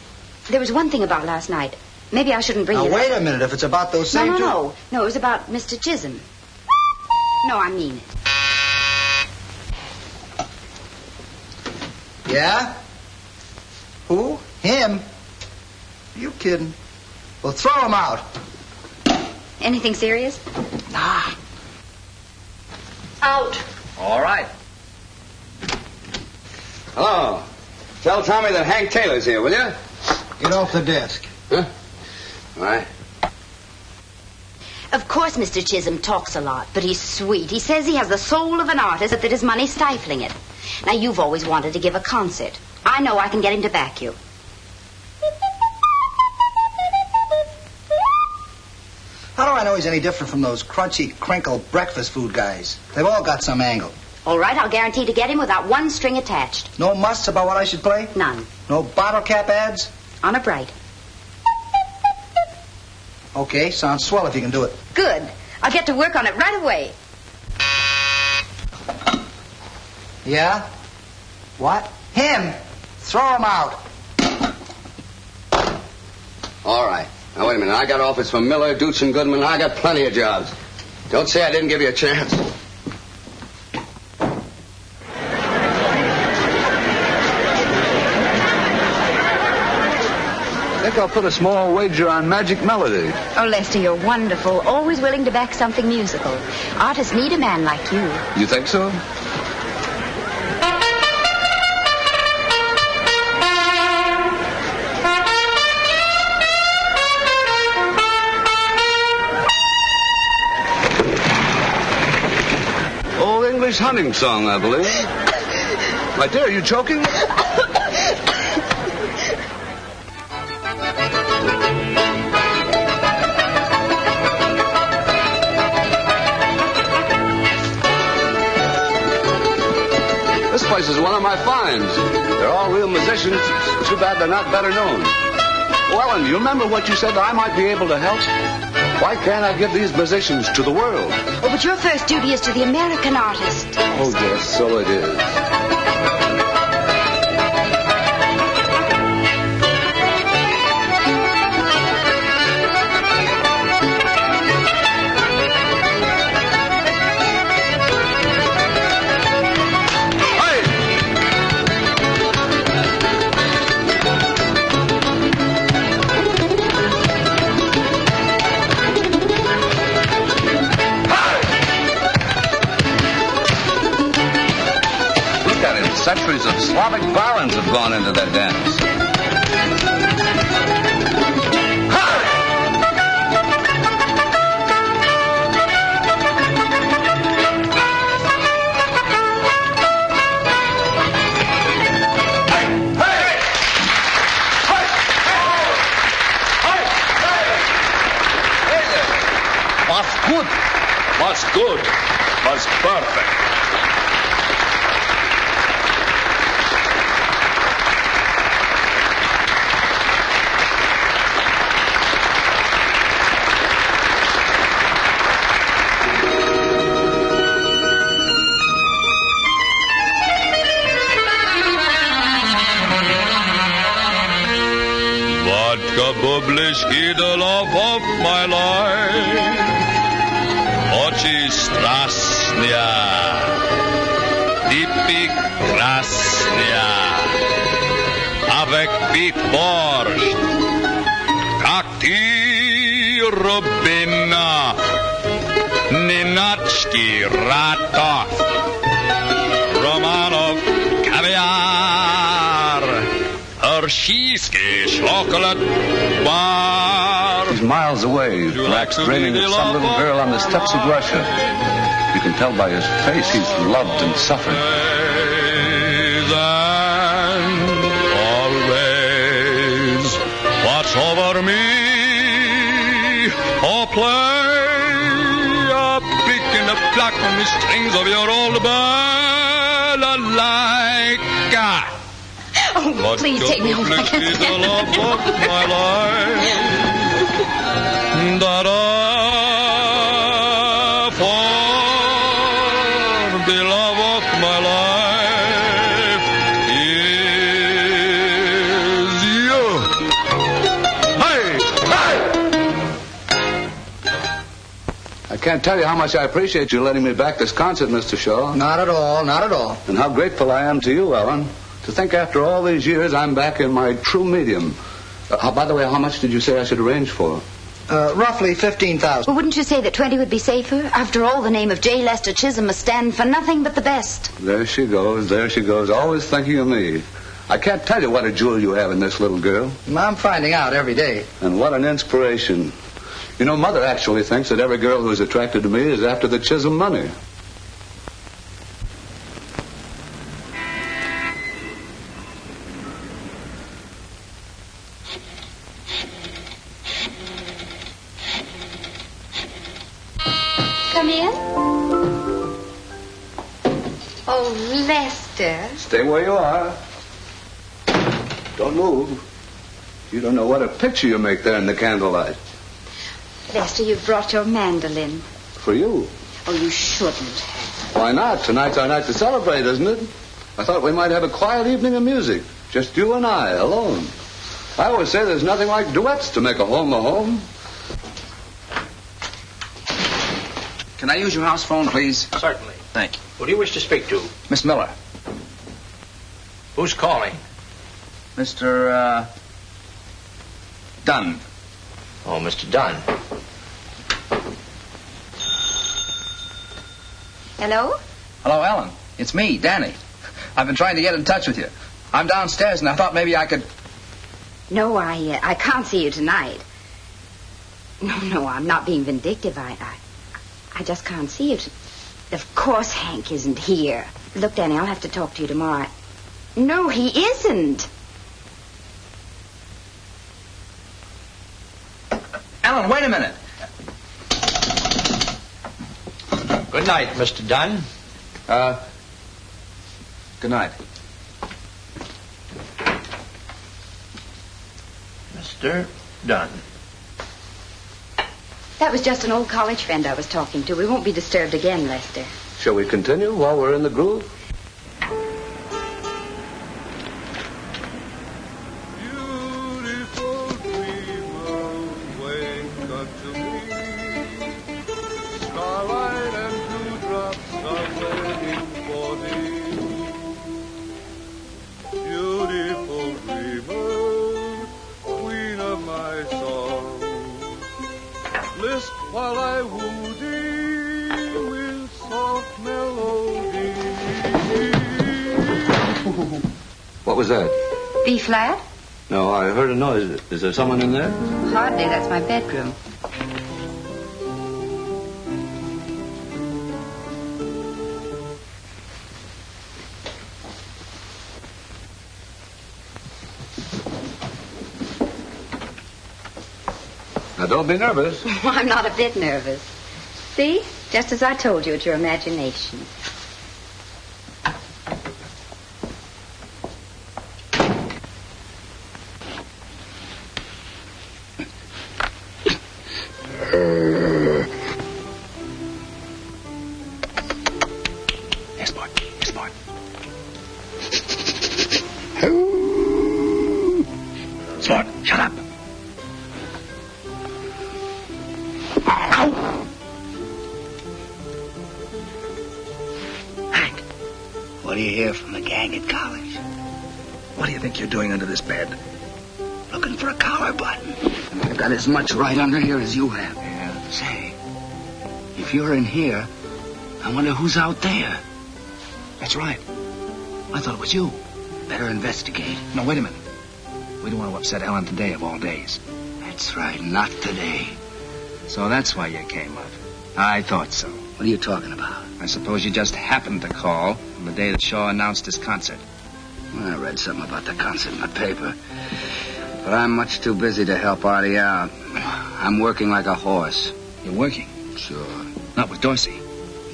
Speaker 2: there was one thing about last night. Maybe I shouldn't bring
Speaker 9: Now,
Speaker 2: it
Speaker 9: wait
Speaker 2: up.
Speaker 9: a minute. If it's about those same two...
Speaker 2: No, it was about Mr. Chisholm. No, I mean it.
Speaker 9: Yeah? Who? Him? Are you kidding? Well, throw him out.
Speaker 2: Anything serious?
Speaker 9: Nah.
Speaker 15: Out.
Speaker 4: All right. Hello. Tell Tommy that Hank Taylor's here, will you?
Speaker 9: Get off the desk.
Speaker 4: Huh? All right.
Speaker 2: Of course, Mr. Chisholm talks a lot, but he's sweet. He says he has the soul of an artist, but that his money's stifling it. Now, you've always wanted to give a concert. I know I can get him to back you.
Speaker 9: How do I know he's any different from those crunchy, crinkle breakfast food guys? They've all got some angle.
Speaker 2: All right, I'll guarantee to get him without one string attached.
Speaker 9: No musts about what I should play?
Speaker 2: None.
Speaker 9: No bottle cap ads?
Speaker 2: Honor bright.
Speaker 9: Okay, sounds swell if you can do it.
Speaker 2: Good. I'll get to work on it right away.
Speaker 9: Yeah? What? Him! Throw him out.
Speaker 4: All right. Now, wait a minute. I got offers from Miller, Dutch, and Goodman. I got plenty of jobs. Don't say I didn't give you a chance.
Speaker 10: I think I'll put a small wager on Magic Melody.
Speaker 2: Oh, Lester, you're wonderful. Always willing to back something musical. Artists need a man like you.
Speaker 10: You think so? Old English hunting song, I believe. My dear, are you choking? This place is one of my finds. They're all real musicians. Too bad they're not better known. Well, Ellen, you remember what you said I might be able to help? Why can't I give these musicians to the world?
Speaker 2: Oh, but your first duty is to the American artist.
Speaker 10: Oh, yes, so it is. Centuries of Slavic barons have gone into that dance.
Speaker 14: Was good. Was perfect.
Speaker 17: Bublishki, the love of my life. Oczy strasnia, typik krasnia, avec bit borscht, как ty Rubina, Ninachki, Ratov, Romanov, caviar, Hershey's chocolate bar.
Speaker 10: He's miles away, perhaps dreaming of some little girl on the steppes of Russia. You can tell by his face he's loved and suffered.
Speaker 17: And always watch over me. Oh, play a pick in the pluck on the strings of your old balalaika.
Speaker 2: Oh, please take me home. I can't stand
Speaker 17: the love of my life. Da-da, for the love of my life is you. Hey! Hey!
Speaker 10: I can't tell you how much I appreciate you letting me back this concert, Mr. Shaw.
Speaker 9: Not at all, not at all.
Speaker 10: And how grateful I am to you, Ellen. To think after all these years I'm back in my true medium. By the way, how much did you say I should arrange for?
Speaker 9: Roughly 15,000.
Speaker 2: Well, wouldn't you say that 20 would be safer? After all, the name of J. Lester Chisholm must stand for nothing but the best.
Speaker 10: There she goes, always thinking of me. I can't tell you what a jewel you have in this little girl.
Speaker 9: I'm finding out every day.
Speaker 10: And what an inspiration. You know, Mother actually thinks that every girl who is attracted to me is after the Chisholm money.
Speaker 2: Come in. Oh, Lester.
Speaker 10: Stay where you are. Don't move. You don't know what a picture you make there in the candlelight.
Speaker 2: Lester, you've brought your mandolin.
Speaker 10: For you.
Speaker 2: Oh, you shouldn't.
Speaker 10: Why not? Tonight's our night to celebrate, isn't it? I thought we might have a quiet evening of music. Just you and I, alone. I always say there's nothing like duets to make a home a home.
Speaker 8: Can I use your house phone, please?
Speaker 7: Certainly.
Speaker 8: Thank you.
Speaker 7: Who do you wish to speak to?
Speaker 8: Miss Miller.
Speaker 7: Who's calling?
Speaker 8: Mr. Dunn.
Speaker 7: Oh, Mr. Dunn.
Speaker 2: Hello?
Speaker 8: Hello, Ellen. It's me, Danny. I've been trying to get in touch with you. I'm downstairs, and I thought maybe I could...
Speaker 2: No, I can't see you tonight. No, I'm not being vindictive. I just can't see you. Of course Hank isn't here. Look, Danny, I'll have to talk to you tomorrow. No, he isn't.
Speaker 8: Ellen, wait a minute.
Speaker 7: Good night, Mr. Dunn.
Speaker 8: Good night.
Speaker 7: Mr. Dunn.
Speaker 2: That was just an old college friend I was talking to. We won't be disturbed again, Lester.
Speaker 10: Shall we continue while we're in the groove?
Speaker 17: While I woo thee with soft melody.
Speaker 10: What was that?
Speaker 2: B flat?
Speaker 10: No, I heard a noise. Is there someone in there?
Speaker 2: Hardly. That's my bedroom.
Speaker 10: Now, don't be nervous.
Speaker 2: I'm not a bit nervous. See? Just as I told you, it's your imagination.
Speaker 8: Yes, boy. Yes, boy. Sport, shut up. Hank.
Speaker 5: What do you hear from the gang at college?
Speaker 8: What do you think you're doing under this bed?
Speaker 5: Looking for a collar button. And I've got as much right under here as you have.
Speaker 8: Yeah.
Speaker 5: Say, if you're in here, I wonder who's out there.
Speaker 8: That's right. I thought it was you.
Speaker 5: Better investigate.
Speaker 8: No, wait a minute. We don't want to upset Ellen today of all days.
Speaker 5: That's right, not today.
Speaker 8: So that's why you came up. I thought so.
Speaker 5: What are you talking about?
Speaker 8: I suppose you just happened to call on the day that Shaw announced his concert.
Speaker 5: Well, I read something about the concert in the paper. But I'm much too busy to help Artie out. I'm working like a horse.
Speaker 8: You're working?
Speaker 5: Sure.
Speaker 8: Not with Dorsey?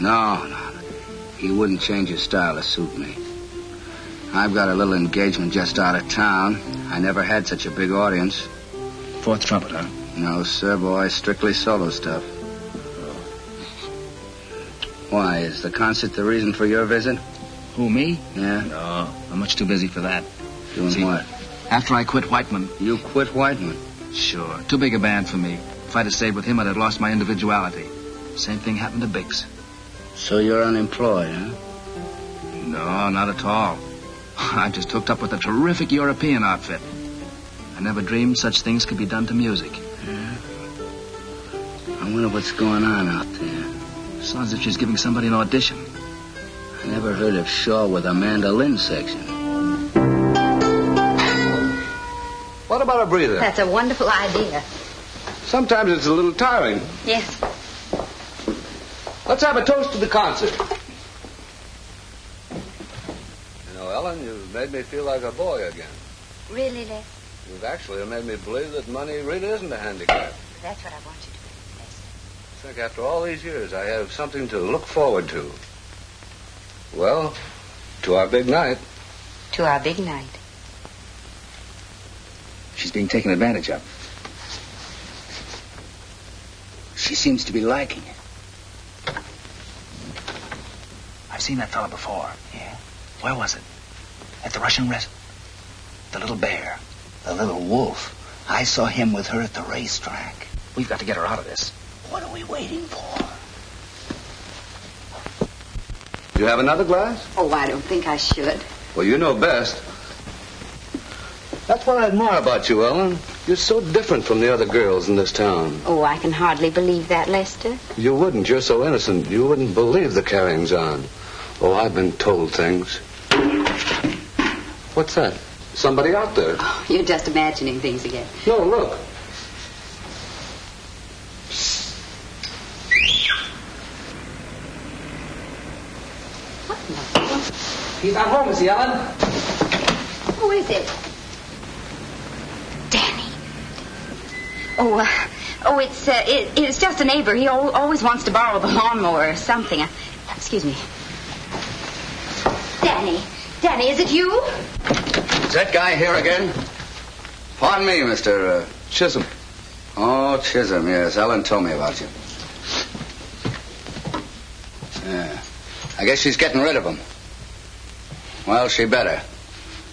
Speaker 5: No. He wouldn't change his style to suit me. I've got a little engagement just out of town. I never had such a big audience.
Speaker 8: Fourth trumpet, huh?
Speaker 5: No, sir, boy. Strictly solo stuff. Why, is the concert the reason for your visit?
Speaker 8: Who, me?
Speaker 5: Yeah?
Speaker 8: No, I'm much too busy for that.
Speaker 5: Doing what?
Speaker 8: After I quit Whiteman.
Speaker 5: You quit Whiteman?
Speaker 8: Sure. Too big a band for me. If I'd have stayed with him, I'd have lost my individuality. Same thing happened to Biggs.
Speaker 5: So you're unemployed, huh?
Speaker 8: No, not at all. I just hooked up with a terrific European outfit. I never dreamed such things could be done to music.
Speaker 5: Yeah? I wonder what's going on out there.
Speaker 8: Sounds as if she's giving somebody an audition.
Speaker 5: I never heard of Shaw with a mandolin section.
Speaker 10: What about a breather?
Speaker 2: That's a wonderful idea.
Speaker 10: Sometimes it's a little tiring.
Speaker 2: Yes.
Speaker 10: Let's have a toast to the concert. You know, Ellen, you've made me feel like a boy again.
Speaker 2: Really, Les?
Speaker 10: You've actually made me believe that money really isn't a handicap.
Speaker 2: That's what I want you to believe, Les.
Speaker 10: I think after all these years, I have something to look forward to. Well, To our big night.
Speaker 2: To our big night.
Speaker 8: She's being taken advantage of.
Speaker 5: She seems to be liking it.
Speaker 8: I've seen that fella before. Yeah? Where was it? At the Russian restaurant. The little bear.
Speaker 5: The little wolf. I saw him with her at the racetrack.
Speaker 8: We've got to get her out of this.
Speaker 5: What are we waiting for?
Speaker 10: You have another glass?
Speaker 2: Oh, I don't think I should.
Speaker 10: Well, you know best. That's what I admire about you, Ellen. You're so different from the other girls in this town.
Speaker 2: Oh, I can hardly believe that, Lester.
Speaker 10: You wouldn't. You're so innocent. You wouldn't believe the carryings on. Oh, I've been told things. What's that? Somebody out there.
Speaker 2: Oh, you're just imagining things again.
Speaker 10: No, look.
Speaker 8: He's not home, is he, Ellen?
Speaker 2: Who is it? Danny. It's just a neighbor. He always wants to borrow the lawnmower or something. Excuse me. Danny, is it you?
Speaker 4: Is that guy here again? Pardon me, Mr.
Speaker 10: Chisholm.
Speaker 4: Oh, Chisholm, yes. Ellen told me about you. Yeah. I guess she's getting rid of him. Well, she better.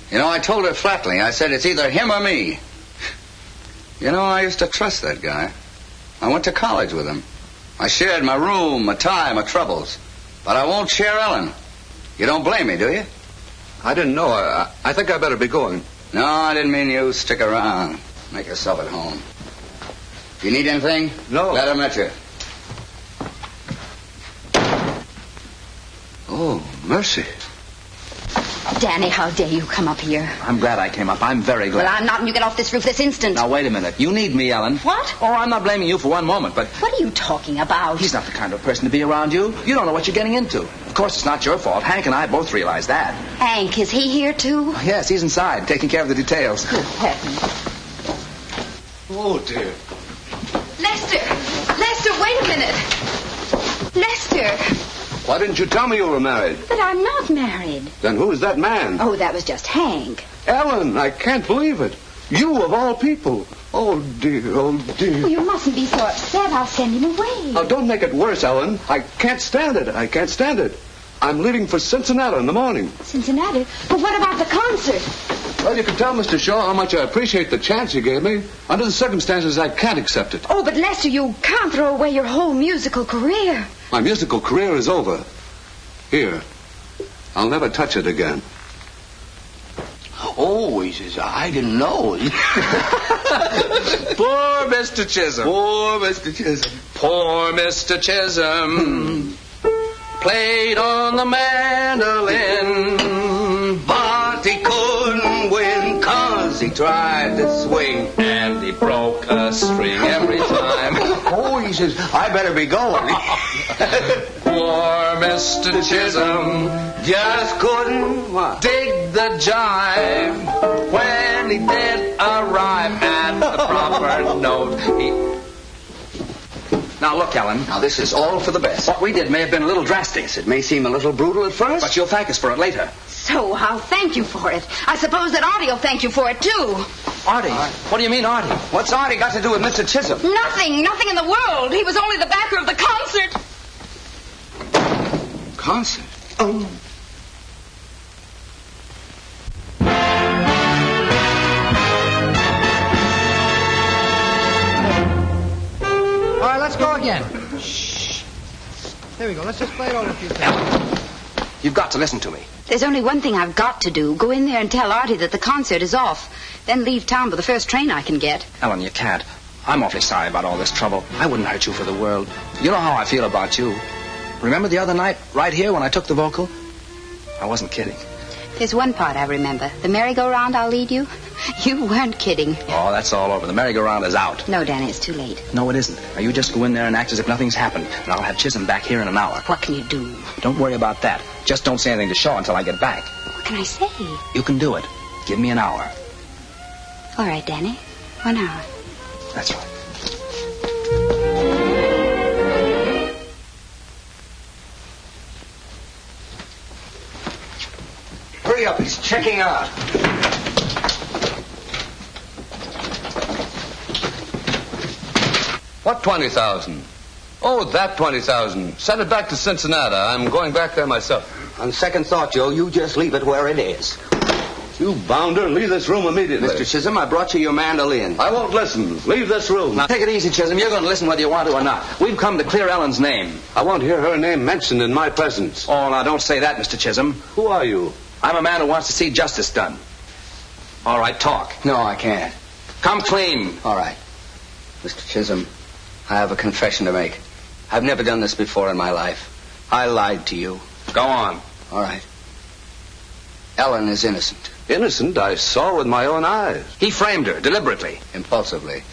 Speaker 4: You know, I told her flatly. I said it's either him or me. You know, I used to trust that guy. I went to college with him. I shared my room, my time, my troubles. But I won't share Ellen. You don't blame me, do you?
Speaker 10: I didn't know. I think I better be going.
Speaker 4: No, I didn't mean you. Stick around. Make yourself at home. If you need anything,
Speaker 10: no.
Speaker 4: Glad I met you.
Speaker 10: Oh, mercy.
Speaker 2: Danny, how dare you come up here?
Speaker 8: I'm glad I came up. I'm very glad.
Speaker 2: Well, I'm not, and you get off this roof this instant.
Speaker 8: Now, wait a minute. You need me, Ellen.
Speaker 2: What?
Speaker 8: Oh, I'm not blaming you for one moment, but...
Speaker 2: What are you talking about?
Speaker 8: He's not the kind of person to be around you. You don't know what you're getting into. Of course, it's not your fault. Hank and I both realize that.
Speaker 2: Hank, is he here, too?
Speaker 8: Yes, he's inside, taking care of the details.
Speaker 2: Good heavens.
Speaker 10: Oh, dear.
Speaker 2: Lester, wait a minute. Lester.
Speaker 10: Why didn't you tell me you were married?
Speaker 2: But I'm not married.
Speaker 10: Then who is that man?
Speaker 2: Oh, that was just Hank.
Speaker 10: Ellen, I can't believe it. You of all people. Oh, dear, oh, dear.
Speaker 2: Oh, you mustn't be so upset. I'll send him away.
Speaker 10: Now, don't make it worse, Ellen. I can't stand it. I'm leaving for Cincinnati in the morning.
Speaker 2: Cincinnati? But what about the concert?
Speaker 10: Well, you can tell Mr. Shaw how much I appreciate the chance you gave me. Under the circumstances, I can't accept it.
Speaker 2: Oh, but Lester, you can't throw away your whole musical career.
Speaker 10: My musical career is over. Here. I'll never touch it again.
Speaker 5: Oh, he says, I didn't know.
Speaker 8: Poor Mr. Chisholm.
Speaker 5: Poor Mr. Chisholm.
Speaker 8: Poor Mr. Chisholm. Played on the mandolin,
Speaker 5: but he couldn't win 'cause he tried to swing.
Speaker 8: and he broke a string every time.
Speaker 5: Oh, he says, I better be going.
Speaker 8: Poor Mr. Chisholm
Speaker 5: Just couldn't
Speaker 8: dig the jive. When he did arrive at the proper note, he... Now, look, Ellen.
Speaker 5: Now, this is all for the best.
Speaker 8: What we did may have been a little drastic.
Speaker 5: Yes, it may seem a little brutal at first.
Speaker 8: But you'll thank us for it later.
Speaker 2: So I'll thank you for it. I suppose that Artie will thank you for it, too.
Speaker 8: Artie? What do you mean, Artie?
Speaker 5: What's Artie got to do with Mr. Chisholm?
Speaker 2: Nothing in the world. He was only the backer of the concert.
Speaker 5: Concert?
Speaker 6: All right, let's go again. Shh. There we go. Let's just play it over a few times.
Speaker 8: You've got to listen to me.
Speaker 2: There's only one thing I've got to do. Go in there and tell Artie that the concert is off. Then leave town with the first train I can get.
Speaker 8: Ellen, you can't. I'm awfully sorry about all this trouble. I wouldn't hurt you for the world. You know how I feel about you. Remember the other night, right here, when I took the vocal? I wasn't kidding.
Speaker 2: There's one part I remember. The merry-go-round I'll lead you. You weren't kidding.
Speaker 8: Oh, that's all over. The merry-go-round is out.
Speaker 2: No, Danny, it's too late.
Speaker 8: No, it isn't. Now, you just go in there and act as if nothing's happened. And I'll have Chisholm back here in an hour.
Speaker 2: What can you do?
Speaker 8: Don't worry about that. Just don't say anything to Shaw until I get back.
Speaker 2: What can I say?
Speaker 8: You can do it. Give me an hour.
Speaker 2: All right, Danny. 1 hour.
Speaker 8: That's right.
Speaker 4: hurry up. He's checking out.
Speaker 10: What 20,000? Oh, that 20,000. Send it back to Cincinnati. I'm going back there myself.
Speaker 4: On second thought, Joe, you just leave it where it is.
Speaker 10: You bounder, leave this room immediately.
Speaker 4: Mr. Chisholm, I brought you your mandolin.
Speaker 10: I won't listen. Leave this room.
Speaker 8: Now, take it easy, Chisholm. You're going to listen whether you want to or not. We've come to clear Ellen's name.
Speaker 10: I won't hear her name mentioned in my presence.
Speaker 8: Oh, now, don't say that, Mr. Chisholm.
Speaker 10: Who are you?
Speaker 8: I'm a man who wants to see justice done. All right, talk.
Speaker 4: No, I can't.
Speaker 8: Come clean.
Speaker 4: All right. Mr. Chisholm, I have a confession to make. I've never done this before in my life. I lied to you.
Speaker 8: Go on.
Speaker 4: All right. Ellen is innocent.
Speaker 10: Innocent? I saw with my own eyes.
Speaker 8: He framed her, deliberately.
Speaker 4: Impulsively.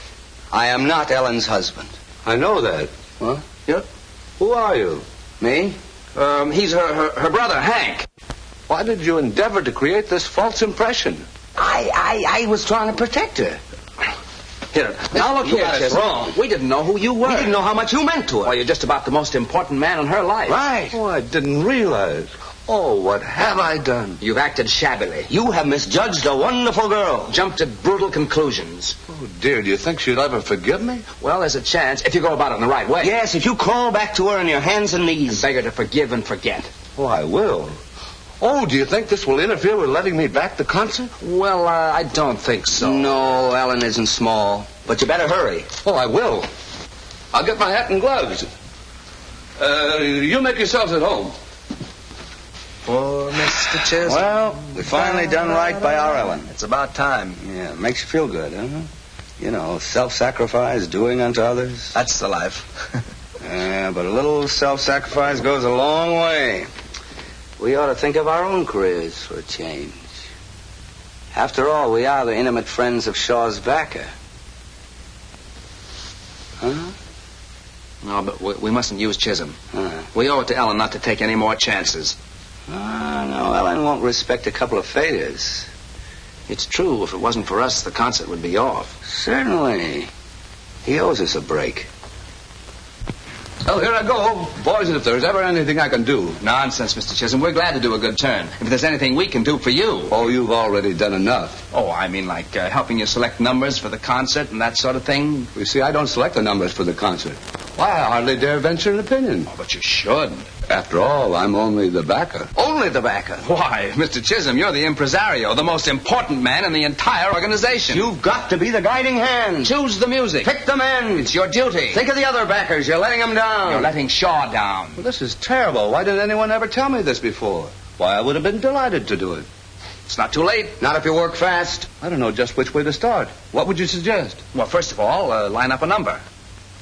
Speaker 4: I am not Ellen's husband.
Speaker 10: I know that.
Speaker 4: What?
Speaker 8: Yep.
Speaker 10: Who are you?
Speaker 4: Me?
Speaker 8: He's her brother, Hank.
Speaker 10: Why did you endeavor to create this false impression?
Speaker 4: I was trying to protect her.
Speaker 8: Here, now look here, Chisholm.
Speaker 4: Wrong.
Speaker 8: We didn't know who you were.
Speaker 4: We didn't know how much you meant to her.
Speaker 8: Well, you're just about the most important man in her life.
Speaker 4: Right.
Speaker 10: Oh, I didn't realize. Oh, what have I done?
Speaker 8: You've acted shabbily.
Speaker 4: You have misjudged a wonderful girl.
Speaker 8: Jumped at brutal conclusions.
Speaker 10: Oh, dear, do you think she'll ever forgive me?
Speaker 8: Well, there's a chance if you go about it in the right way.
Speaker 4: Yes, if you crawl back to her on your hands and knees.
Speaker 8: And beg her to forgive and forget.
Speaker 10: Oh, I will. Oh, do you think this will interfere with letting me back the concert?
Speaker 8: Well, I don't think so.
Speaker 4: No, Ellen isn't small. But you better hurry.
Speaker 10: Oh, I will. I'll get my hat and gloves. You make yourselves at home.
Speaker 8: Poor Mr. Chisholm.
Speaker 4: Well, we've finally done right by our Ellen.
Speaker 8: It's about time.
Speaker 4: Yeah, makes you feel good, huh? You know, self-sacrifice, doing unto others.
Speaker 8: That's the life.
Speaker 4: Yeah, but a little self-sacrifice goes a long way. We ought to think of our own careers for a change. After all, we are the intimate friends of Shaw's backer. Huh?
Speaker 8: No, but we mustn't use Chisholm.
Speaker 4: Huh.
Speaker 8: We owe it to Ellen not to take any more chances.
Speaker 4: No, Ellen won't respect a couple of failures.
Speaker 8: It's true. If it wasn't for us, the concert would be off.
Speaker 4: Certainly. He owes us a break.
Speaker 10: Well, here I go. Boys, if there's ever anything I can do.
Speaker 8: Nonsense, Mr. Chisholm. We're glad to do a good turn. If there's anything we can do for you.
Speaker 10: Oh, you've already done enough.
Speaker 8: Oh, I mean like helping you select numbers for the concert and that sort of thing.
Speaker 10: You see, I don't select the numbers for the concert. Why, I hardly dare venture an opinion.
Speaker 8: Oh, but you should.
Speaker 10: After all, I'm only the backer.
Speaker 4: Only the backer?
Speaker 8: Why, Mr. Chisholm, you're the impresario, the most important man in the entire organization.
Speaker 4: You've got to be the guiding hand.
Speaker 8: Choose the music.
Speaker 4: Pick the men.
Speaker 8: It's your duty.
Speaker 4: Think of the other backers. You're letting them down.
Speaker 8: You're letting Shaw down.
Speaker 10: Well, this is terrible. Why didn't anyone ever tell me this before? Why, I would have been delighted to do it.
Speaker 8: It's not too late.
Speaker 4: Not if you work fast.
Speaker 10: I don't know just which way to start. What would you suggest?
Speaker 8: Well, first of all, line up a number.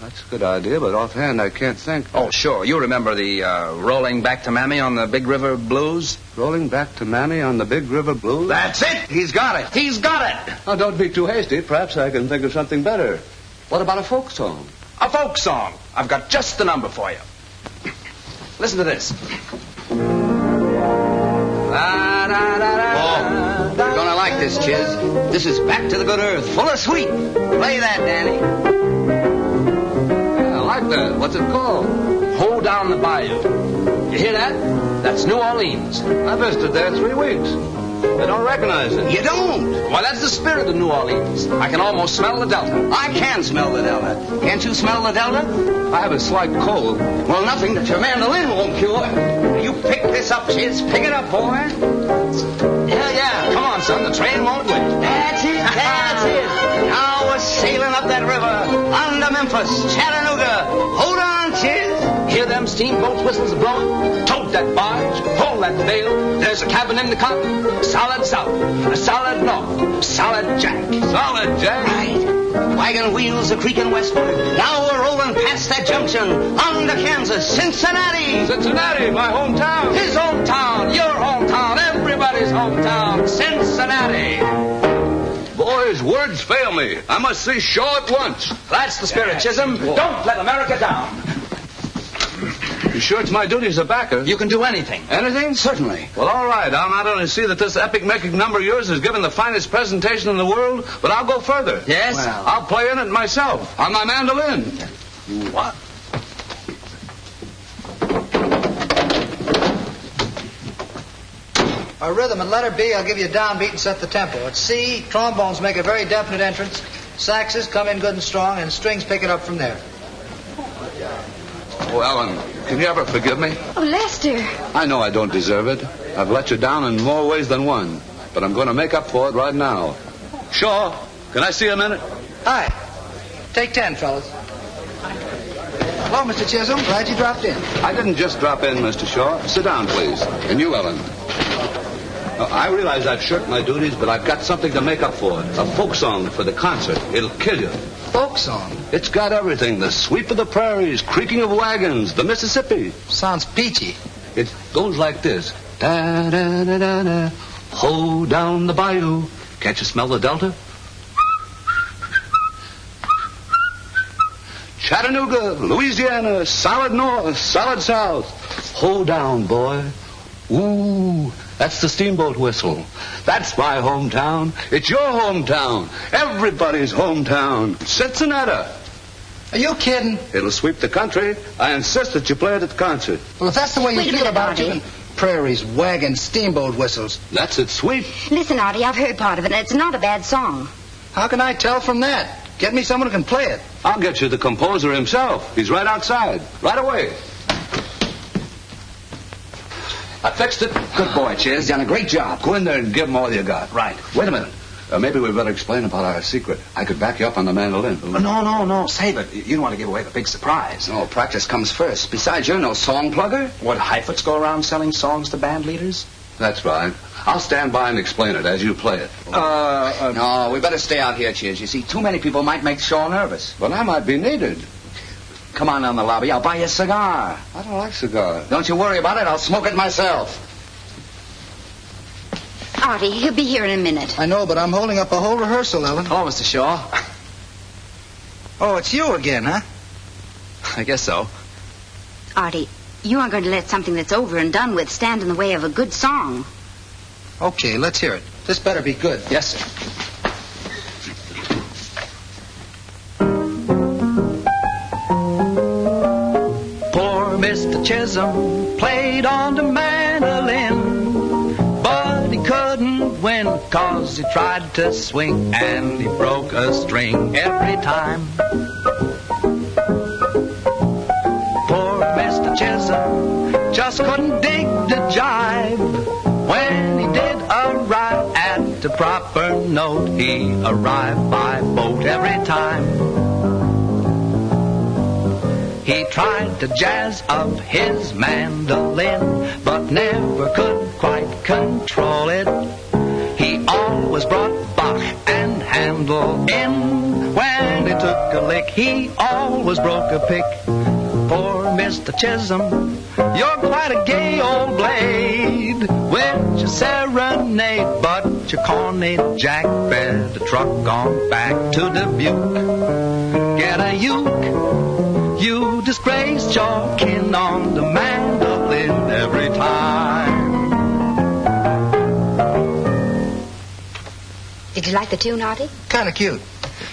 Speaker 10: That's a good idea, but offhand I can't think.
Speaker 8: Oh, sure. You remember the Rolling Back to Mammy on the Big River Blues?
Speaker 10: Rolling Back to Mammy on the Big River Blues?
Speaker 4: That's it. He's got it. He's got it.
Speaker 10: Now, don't be too hasty. Perhaps I can think of something better. What about a folk song?
Speaker 8: A folk song. I've got just the number for you. Listen to this.
Speaker 4: Oh, you're gonna like this, Chiz. This is Back to the Good Earth, full of sweet. Play that, Danny.
Speaker 10: I like that. What's it called?
Speaker 8: Hold Down the Bayou. You hear that? That's New Orleans.
Speaker 10: I visited there 3 weeks. I don't recognize it.
Speaker 4: You don't?
Speaker 8: Why, that's the spirit of New Orleans. I can almost smell the Delta.
Speaker 4: I can smell the Delta. Can't you smell the Delta?
Speaker 10: I have a slight cold.
Speaker 4: Well, nothing that your mandolin won't cure. You pick this up, Chiz. Pick it up, boy.
Speaker 8: Yeah. Come on, son. The train won't wait.
Speaker 4: That's it. That's it. Now we're sailing up that river. On to Memphis, Chattanooga. Hold on, Chiz.
Speaker 8: Hear them steamboat whistles blowing? Tote that barge. Pull that bale. There's a cabin in the cotton. Solid south. A solid north. Solid Jack.
Speaker 10: Solid Jack?
Speaker 4: Right. Wagon wheels are creaking westward. Now we're rolling past that junction. On to Kansas, Cincinnati.
Speaker 10: Cincinnati, my hometown.
Speaker 8: His hometown. Your hometown. Everybody's hometown. Cincinnati.
Speaker 10: Boys, words fail me. I must see Shaw at once.
Speaker 8: That's the spirit, Chisholm. Don't let America down.
Speaker 10: You sure it's my duty as a backer?
Speaker 8: You can do anything.
Speaker 10: Anything?
Speaker 4: Certainly.
Speaker 10: Well, all right. I'll not only see that this epic-making number of yours is given the finest presentation in the world, but I'll go further.
Speaker 8: Yes?
Speaker 10: Well, I'll play in it myself, on my mandolin.
Speaker 8: What?
Speaker 9: Our rhythm at letter B, I'll give you a downbeat and set the tempo. At C, trombones make a very definite entrance. Saxes come in good and strong, and strings pick it up from there.
Speaker 10: Oh, Ellen, can you ever forgive me?
Speaker 12: Oh, Lester.
Speaker 10: I know I don't deserve it. I've let you down in more ways than one. But I'm going to make up for it right now. Shaw, can I see a minute?
Speaker 9: Hi. Take 10, fellas. Hello, Mr. Chisholm. Glad you dropped in.
Speaker 10: I didn't just drop in, Mr. Shaw. Sit down, please. And you, Ellen. I realize I've shirked my duties, but I've got something to make up for it. A folk song for the concert. It'll kill you.
Speaker 9: Folk song?
Speaker 10: It's got everything. The sweep of the prairies, creaking of wagons, the Mississippi.
Speaker 9: Sounds peachy.
Speaker 10: It goes like this. Da-da-da-da-da. Ho down the bayou. Can't you smell the delta? Chattanooga, Louisiana, solid north, solid south. Ho down, boy. Ooh, that's the steamboat whistle. That's my hometown. It's your hometown. Everybody's hometown. Cincinnati.
Speaker 9: Are you kidding?
Speaker 10: It'll sweep the country. I insist that you play it at the concert.
Speaker 9: Well, if that's the way you
Speaker 2: Wait a
Speaker 9: feel
Speaker 2: minute,
Speaker 9: about it,
Speaker 2: Artie.
Speaker 9: you can... Prairies, wagons, steamboat whistles.
Speaker 10: That's it, sweep.
Speaker 2: Listen, Artie, I've heard part of it, and it's not a bad song.
Speaker 9: How can I tell from that? Get me someone who can play it.
Speaker 10: I'll get you the composer himself. He's right outside. Right away. I fixed it.
Speaker 8: Good boy, Chiz. Done a great job.
Speaker 10: Go in there and give him all you got.
Speaker 8: Right.
Speaker 10: Wait a minute. Maybe we better explain about our secret. I could back you up on the mandolin.
Speaker 8: No. Save it. You don't want to give away the big surprise.
Speaker 5: No, practice comes first. Besides, you're no song plugger.
Speaker 8: What, Heifetz go around selling songs to band leaders?
Speaker 10: That's right. I'll stand by and explain it as you play it.
Speaker 5: No, we better stay out here, Chiz. You see, too many people might make Shaw nervous.
Speaker 10: But I might be needed.
Speaker 5: Come on down the lobby. I'll buy you a cigar.
Speaker 10: I don't like cigars.
Speaker 5: Don't you worry about it. I'll smoke it myself.
Speaker 2: Artie, he'll be here in a minute.
Speaker 9: I know, but I'm holding up a whole rehearsal, Ellen.
Speaker 8: Hello, Mr. Shaw.
Speaker 9: Oh, it's you again, huh?
Speaker 8: I guess so.
Speaker 2: Artie, you aren't going to let something that's over and done with stand in the way of a good song.
Speaker 9: Okay, let's hear it. This better be good.
Speaker 8: Yes, sir.
Speaker 11: Poor Mr. Chisholm played on the mandolin, but he couldn't win 'cause he tried to swing and he broke a string every time. Poor Mr. Chisholm just couldn't dig the jive. When he did arrive at the proper note, he arrived by boat every time. He tried to jazz up his mandolin, but never could quite control it. He always brought Bach and Handel in. When he took a lick, he always broke a pick. Poor Mr. Chisholm, you're quite a gay old blade with your serenade, but your corny Jack better truck on back to Dubuque. Get a uke. You disgraced your kin on the mandolin every time.
Speaker 2: Did you like the tune, Artie?
Speaker 9: Kind of cute.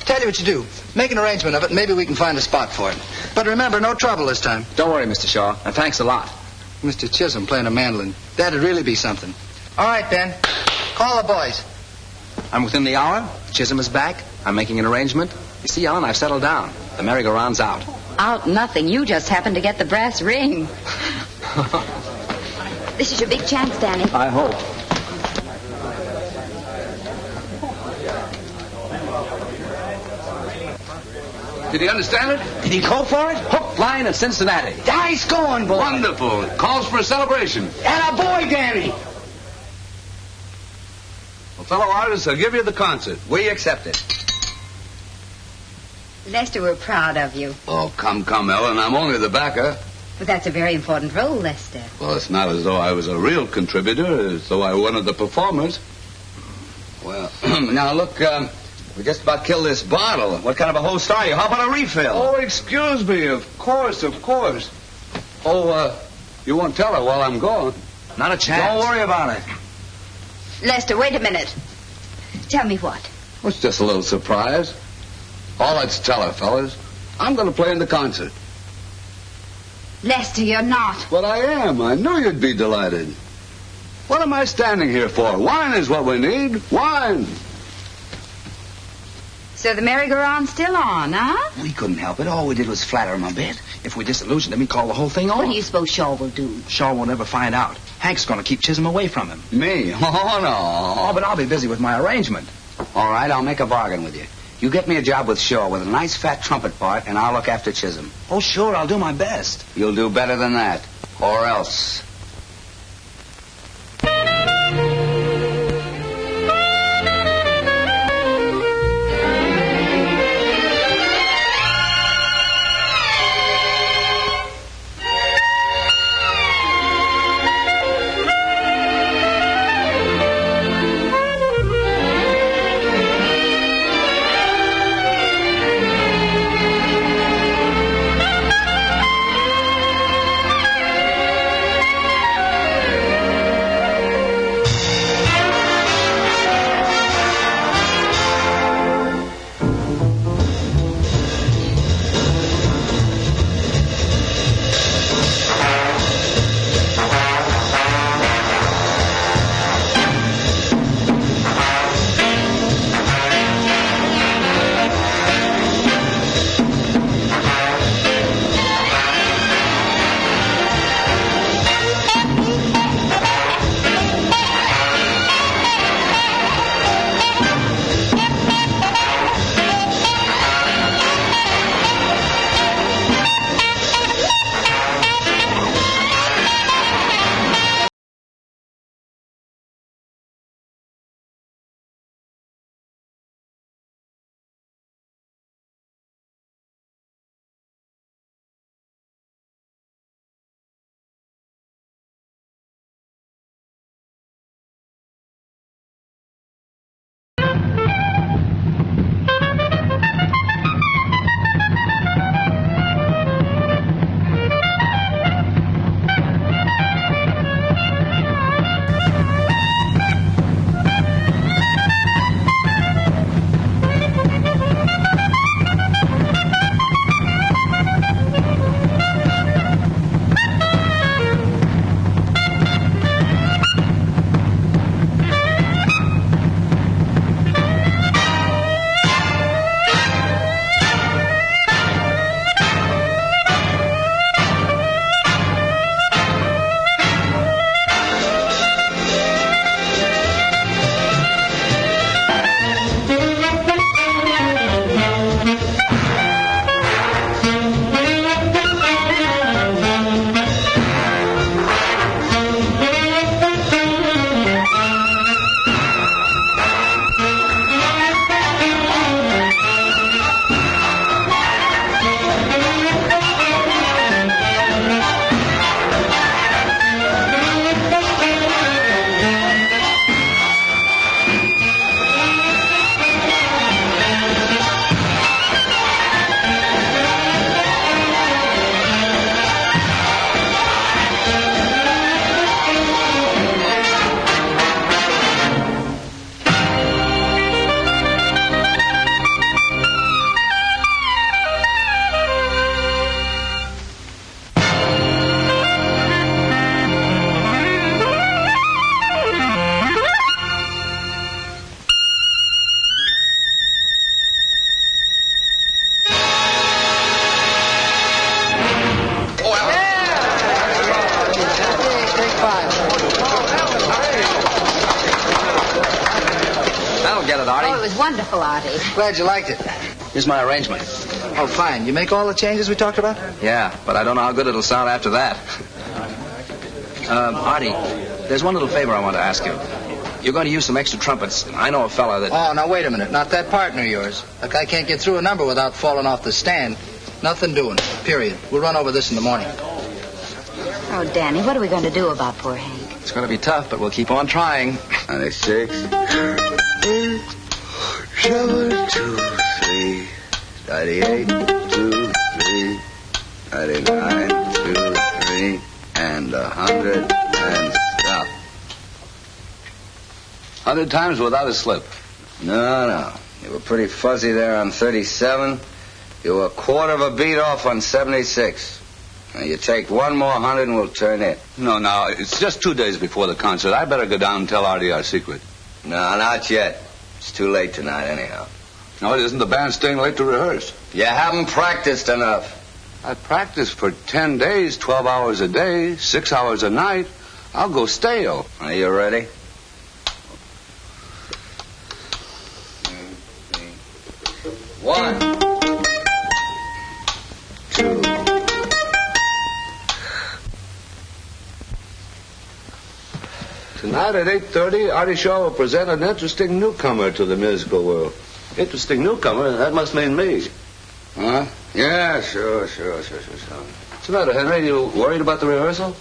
Speaker 9: Tell you what you do. Make an arrangement of it, and maybe we can find a spot for it. But remember, no trouble this time.
Speaker 8: Don't worry, Mr. Shaw. And thanks a lot.
Speaker 9: Mr. Chisholm playing a mandolin. That'd really be something. All right, Ben. Call the boys.
Speaker 8: I'm within the hour. Chisholm is back. I'm making an arrangement. You see, Ellen, I've settled down. The merry-go-round's out.
Speaker 2: Out nothing. You just happened to get the brass ring. This is your big chance, Danny.
Speaker 8: I hope.
Speaker 10: Did he understand it?
Speaker 8: Did he go for it? Hook, line, and Cincinnati.
Speaker 5: Nice going, boy.
Speaker 10: Wonderful. Calls for a celebration.
Speaker 5: And a boy, Danny.
Speaker 10: Well, fellow artists, I'll give you the concert.
Speaker 5: We accept it.
Speaker 2: Lester, we're proud of you.
Speaker 10: Oh, come, Ellen. I'm only the backer.
Speaker 2: But that's a very important role, Lester.
Speaker 10: Well, it's not as though I was a real contributor, as though I one of the performers.
Speaker 5: Well, now look, we just about killed this bottle. What kind of a host are you? How about a refill?
Speaker 10: Oh, excuse me. Of course. Oh, you won't tell her while I'm gone.
Speaker 8: Not a chance.
Speaker 5: Don't worry about it.
Speaker 2: Lester, wait a minute. Tell me what.
Speaker 10: Well, it's just a little surprise. All let's tell her, fellas. I'm going to play in the concert.
Speaker 2: Lester, you're not.
Speaker 10: But I am. I knew you'd be delighted. What am I standing here for? Wine is what we need. Wine.
Speaker 2: So the merry-go-round's still on, huh?
Speaker 8: We couldn't help it. All we did was flatter him a bit. If we disillusioned him, he'd call the whole thing off.
Speaker 2: What do you suppose Shaw will do?
Speaker 8: Shaw will never find out. Hank's going to keep Chisholm away from him.
Speaker 4: Me? Oh, no.
Speaker 8: Oh, but I'll be busy with my arrangement.
Speaker 4: All right, I'll make a bargain with you. You get me a job with Shaw with a nice fat trumpet part, and I'll look after Chisholm.
Speaker 8: Oh, sure, I'll do my best.
Speaker 4: You'll do better than that. Or else.
Speaker 2: Wonderful, Artie.
Speaker 9: Glad you liked it.
Speaker 8: Here's my arrangement.
Speaker 9: Oh, fine. You make all the changes we talked about?
Speaker 8: Yeah, but I don't know how good it'll sound after that. Artie, there's one little favor I want to ask you. You're going to use some extra trumpets. I know a fella that...
Speaker 9: Oh, now, wait a minute. Not that partner of yours. That guy can't get through a number without falling off the stand. Nothing doing. Period. We'll run over this in the morning.
Speaker 2: Oh, Danny, what are we going to do about poor Hank?
Speaker 8: It's going to be tough, but we'll keep on trying.
Speaker 4: 96. 7, 2, 3. 98, 2, 3. 99, 2, 3. And 100 and stop.
Speaker 10: 100 times without a slip.
Speaker 4: No. You were pretty fuzzy there on 37. You were a quarter of a beat off on 76. Now, you take one more 100 and we'll turn in.
Speaker 10: No, it's just 2 days before the concert. I better go down and tell Artie our secret.
Speaker 4: No, not yet. It's too late tonight, anyhow.
Speaker 10: No, it isn't. The band's staying late to rehearse.
Speaker 4: You haven't practiced enough.
Speaker 10: I practiced for 10 days, 12 hours a day, 6 hours a night. I'll go stale.
Speaker 4: Are you ready? 1, 2.
Speaker 10: Tonight at 8:30, Artie Shaw will present an interesting newcomer to the musical world. Interesting newcomer? That must mean me.
Speaker 4: Huh? Yeah, sure.
Speaker 10: What's the matter, Henry? You worried about the rehearsal?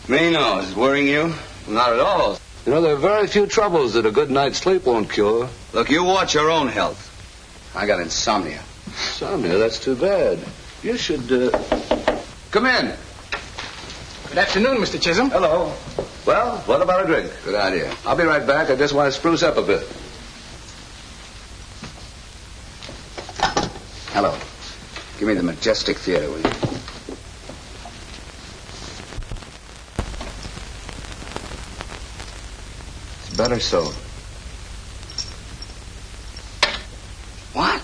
Speaker 4: Me, no. Is it worrying you? Not at all.
Speaker 10: You know, there are very few troubles that a good night's sleep won't cure.
Speaker 4: Look, you watch your own health. I got insomnia.
Speaker 10: Insomnia? That's too bad. You should, come in.
Speaker 6: Good afternoon, Mr. Chisholm.
Speaker 10: Hello. Well, what about a drink?
Speaker 4: Good idea.
Speaker 10: I'll be right back. I just want to spruce up a bit.
Speaker 4: Hello. Give me the Majestic Theater, will you? It's better so. What?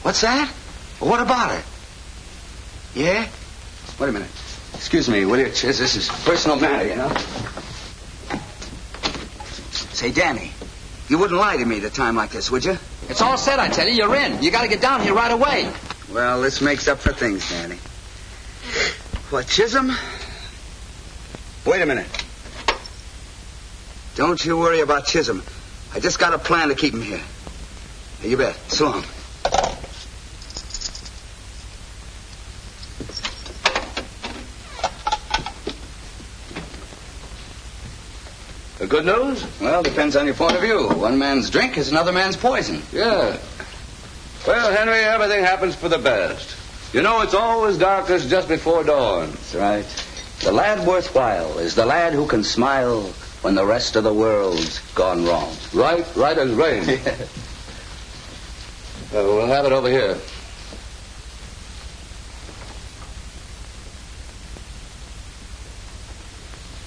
Speaker 4: What's that? What about it? Yeah? Wait a minute. Excuse me, will you, Chiz? This is a personal matter, you know? Say, Danny, you wouldn't lie to me at a time like this, would you?
Speaker 8: It's all set, I tell you. You're in. You got to get down here right away.
Speaker 4: Well, this makes up for things, Danny. What, Chisholm? Wait a minute. Don't you worry about Chisholm. I just got a plan to keep him here. You bet. So long.
Speaker 10: The good news?
Speaker 4: Well, depends on your point of view. One man's drink is another man's poison.
Speaker 10: Yeah. Well, Henry, everything happens for the best. You know, it's always darkest just before dawn.
Speaker 4: That's right. The lad worthwhile is the lad who can smile when the rest of the world's gone wrong.
Speaker 10: Right as rain. We'll have it over here.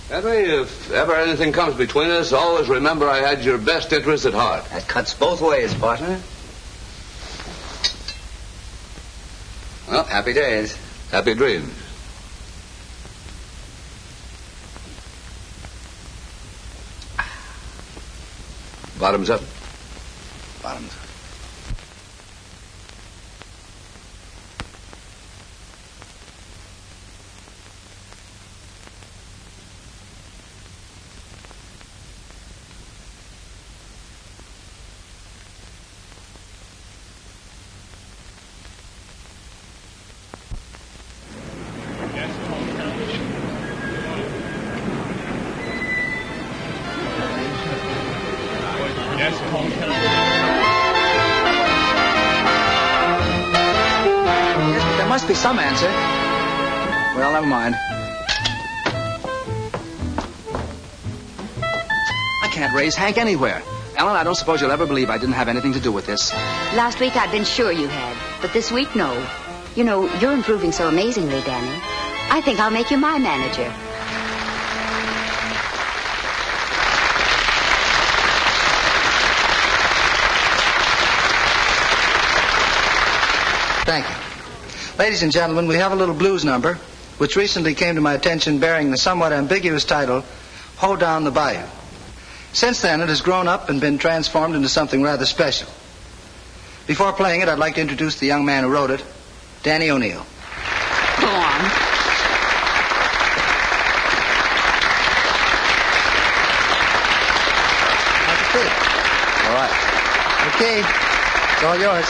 Speaker 10: Henry, if ever anything comes between us, always remember I had your best interest at heart.
Speaker 4: That cuts both ways, partner. Well, happy days.
Speaker 10: Happy dreams. Bottoms up.
Speaker 4: Bottoms up.
Speaker 8: There must be some answer. Well, never mind. I can't raise Hank anywhere. Ellen, I don't suppose you'll ever believe I didn't have anything to do with this.
Speaker 2: Last week I'd been sure you had, but this week, no. You know, you're improving so amazingly, Danny. I think I'll make you my manager.
Speaker 9: Thank you. Ladies and gentlemen, we have a little blues number which recently came to my attention bearing the somewhat ambiguous title, Hold Down the Bayou. Since then, it has grown up and been transformed into something rather special. Before playing it, I'd like to introduce the young man who wrote it, Danny O'Neill.
Speaker 2: Go on.
Speaker 9: How's it feel?
Speaker 4: All right.
Speaker 9: Okay. It's all yours.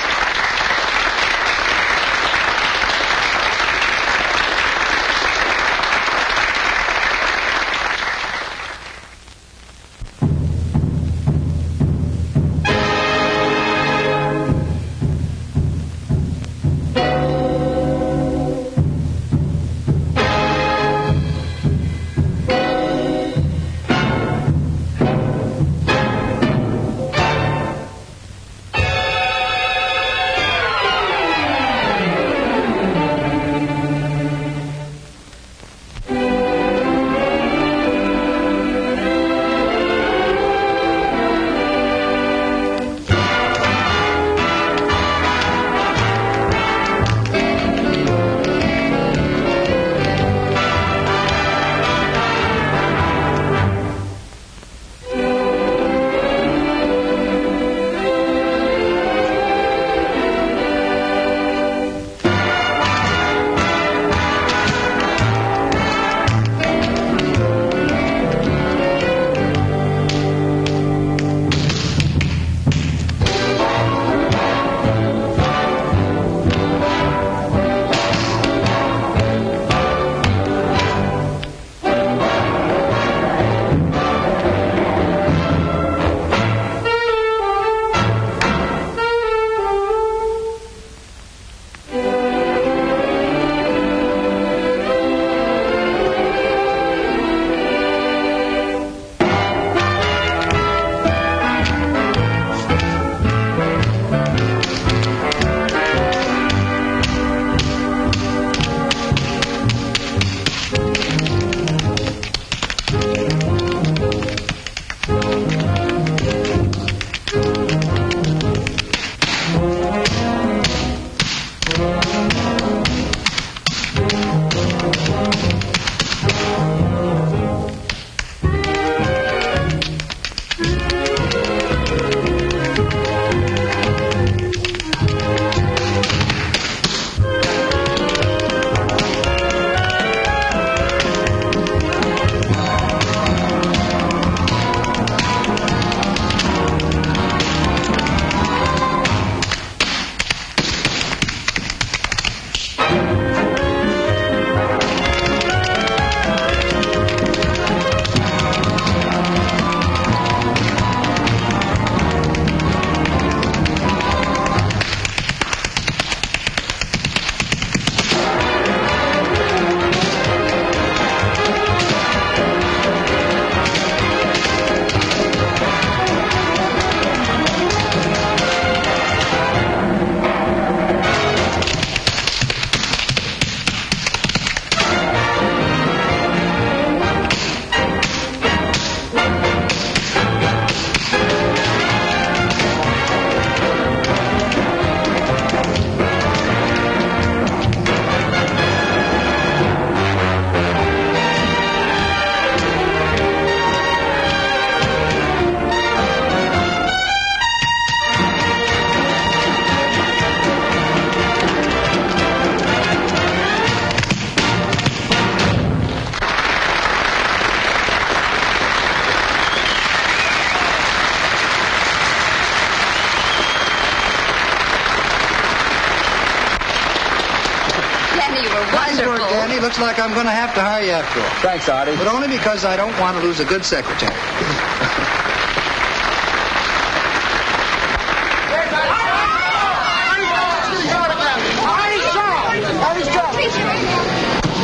Speaker 9: looks like I'm going to have to hire you after all.
Speaker 8: Thanks, Artie.
Speaker 9: But only because I don't want to lose a good secretary.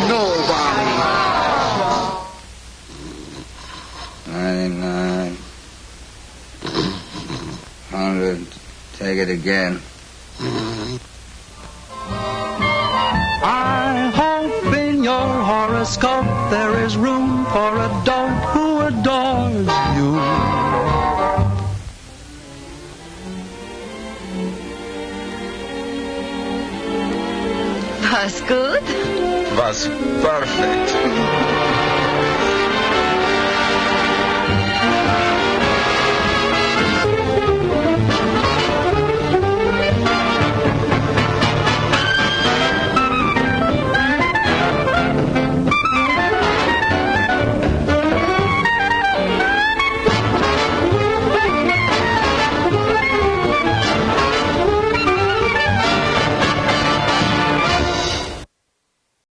Speaker 4: Nobody. 99. 100. Take it again.
Speaker 11: I hope in your horoscope there is room for a dope who adores you.
Speaker 2: Was good?
Speaker 3: Was perfect.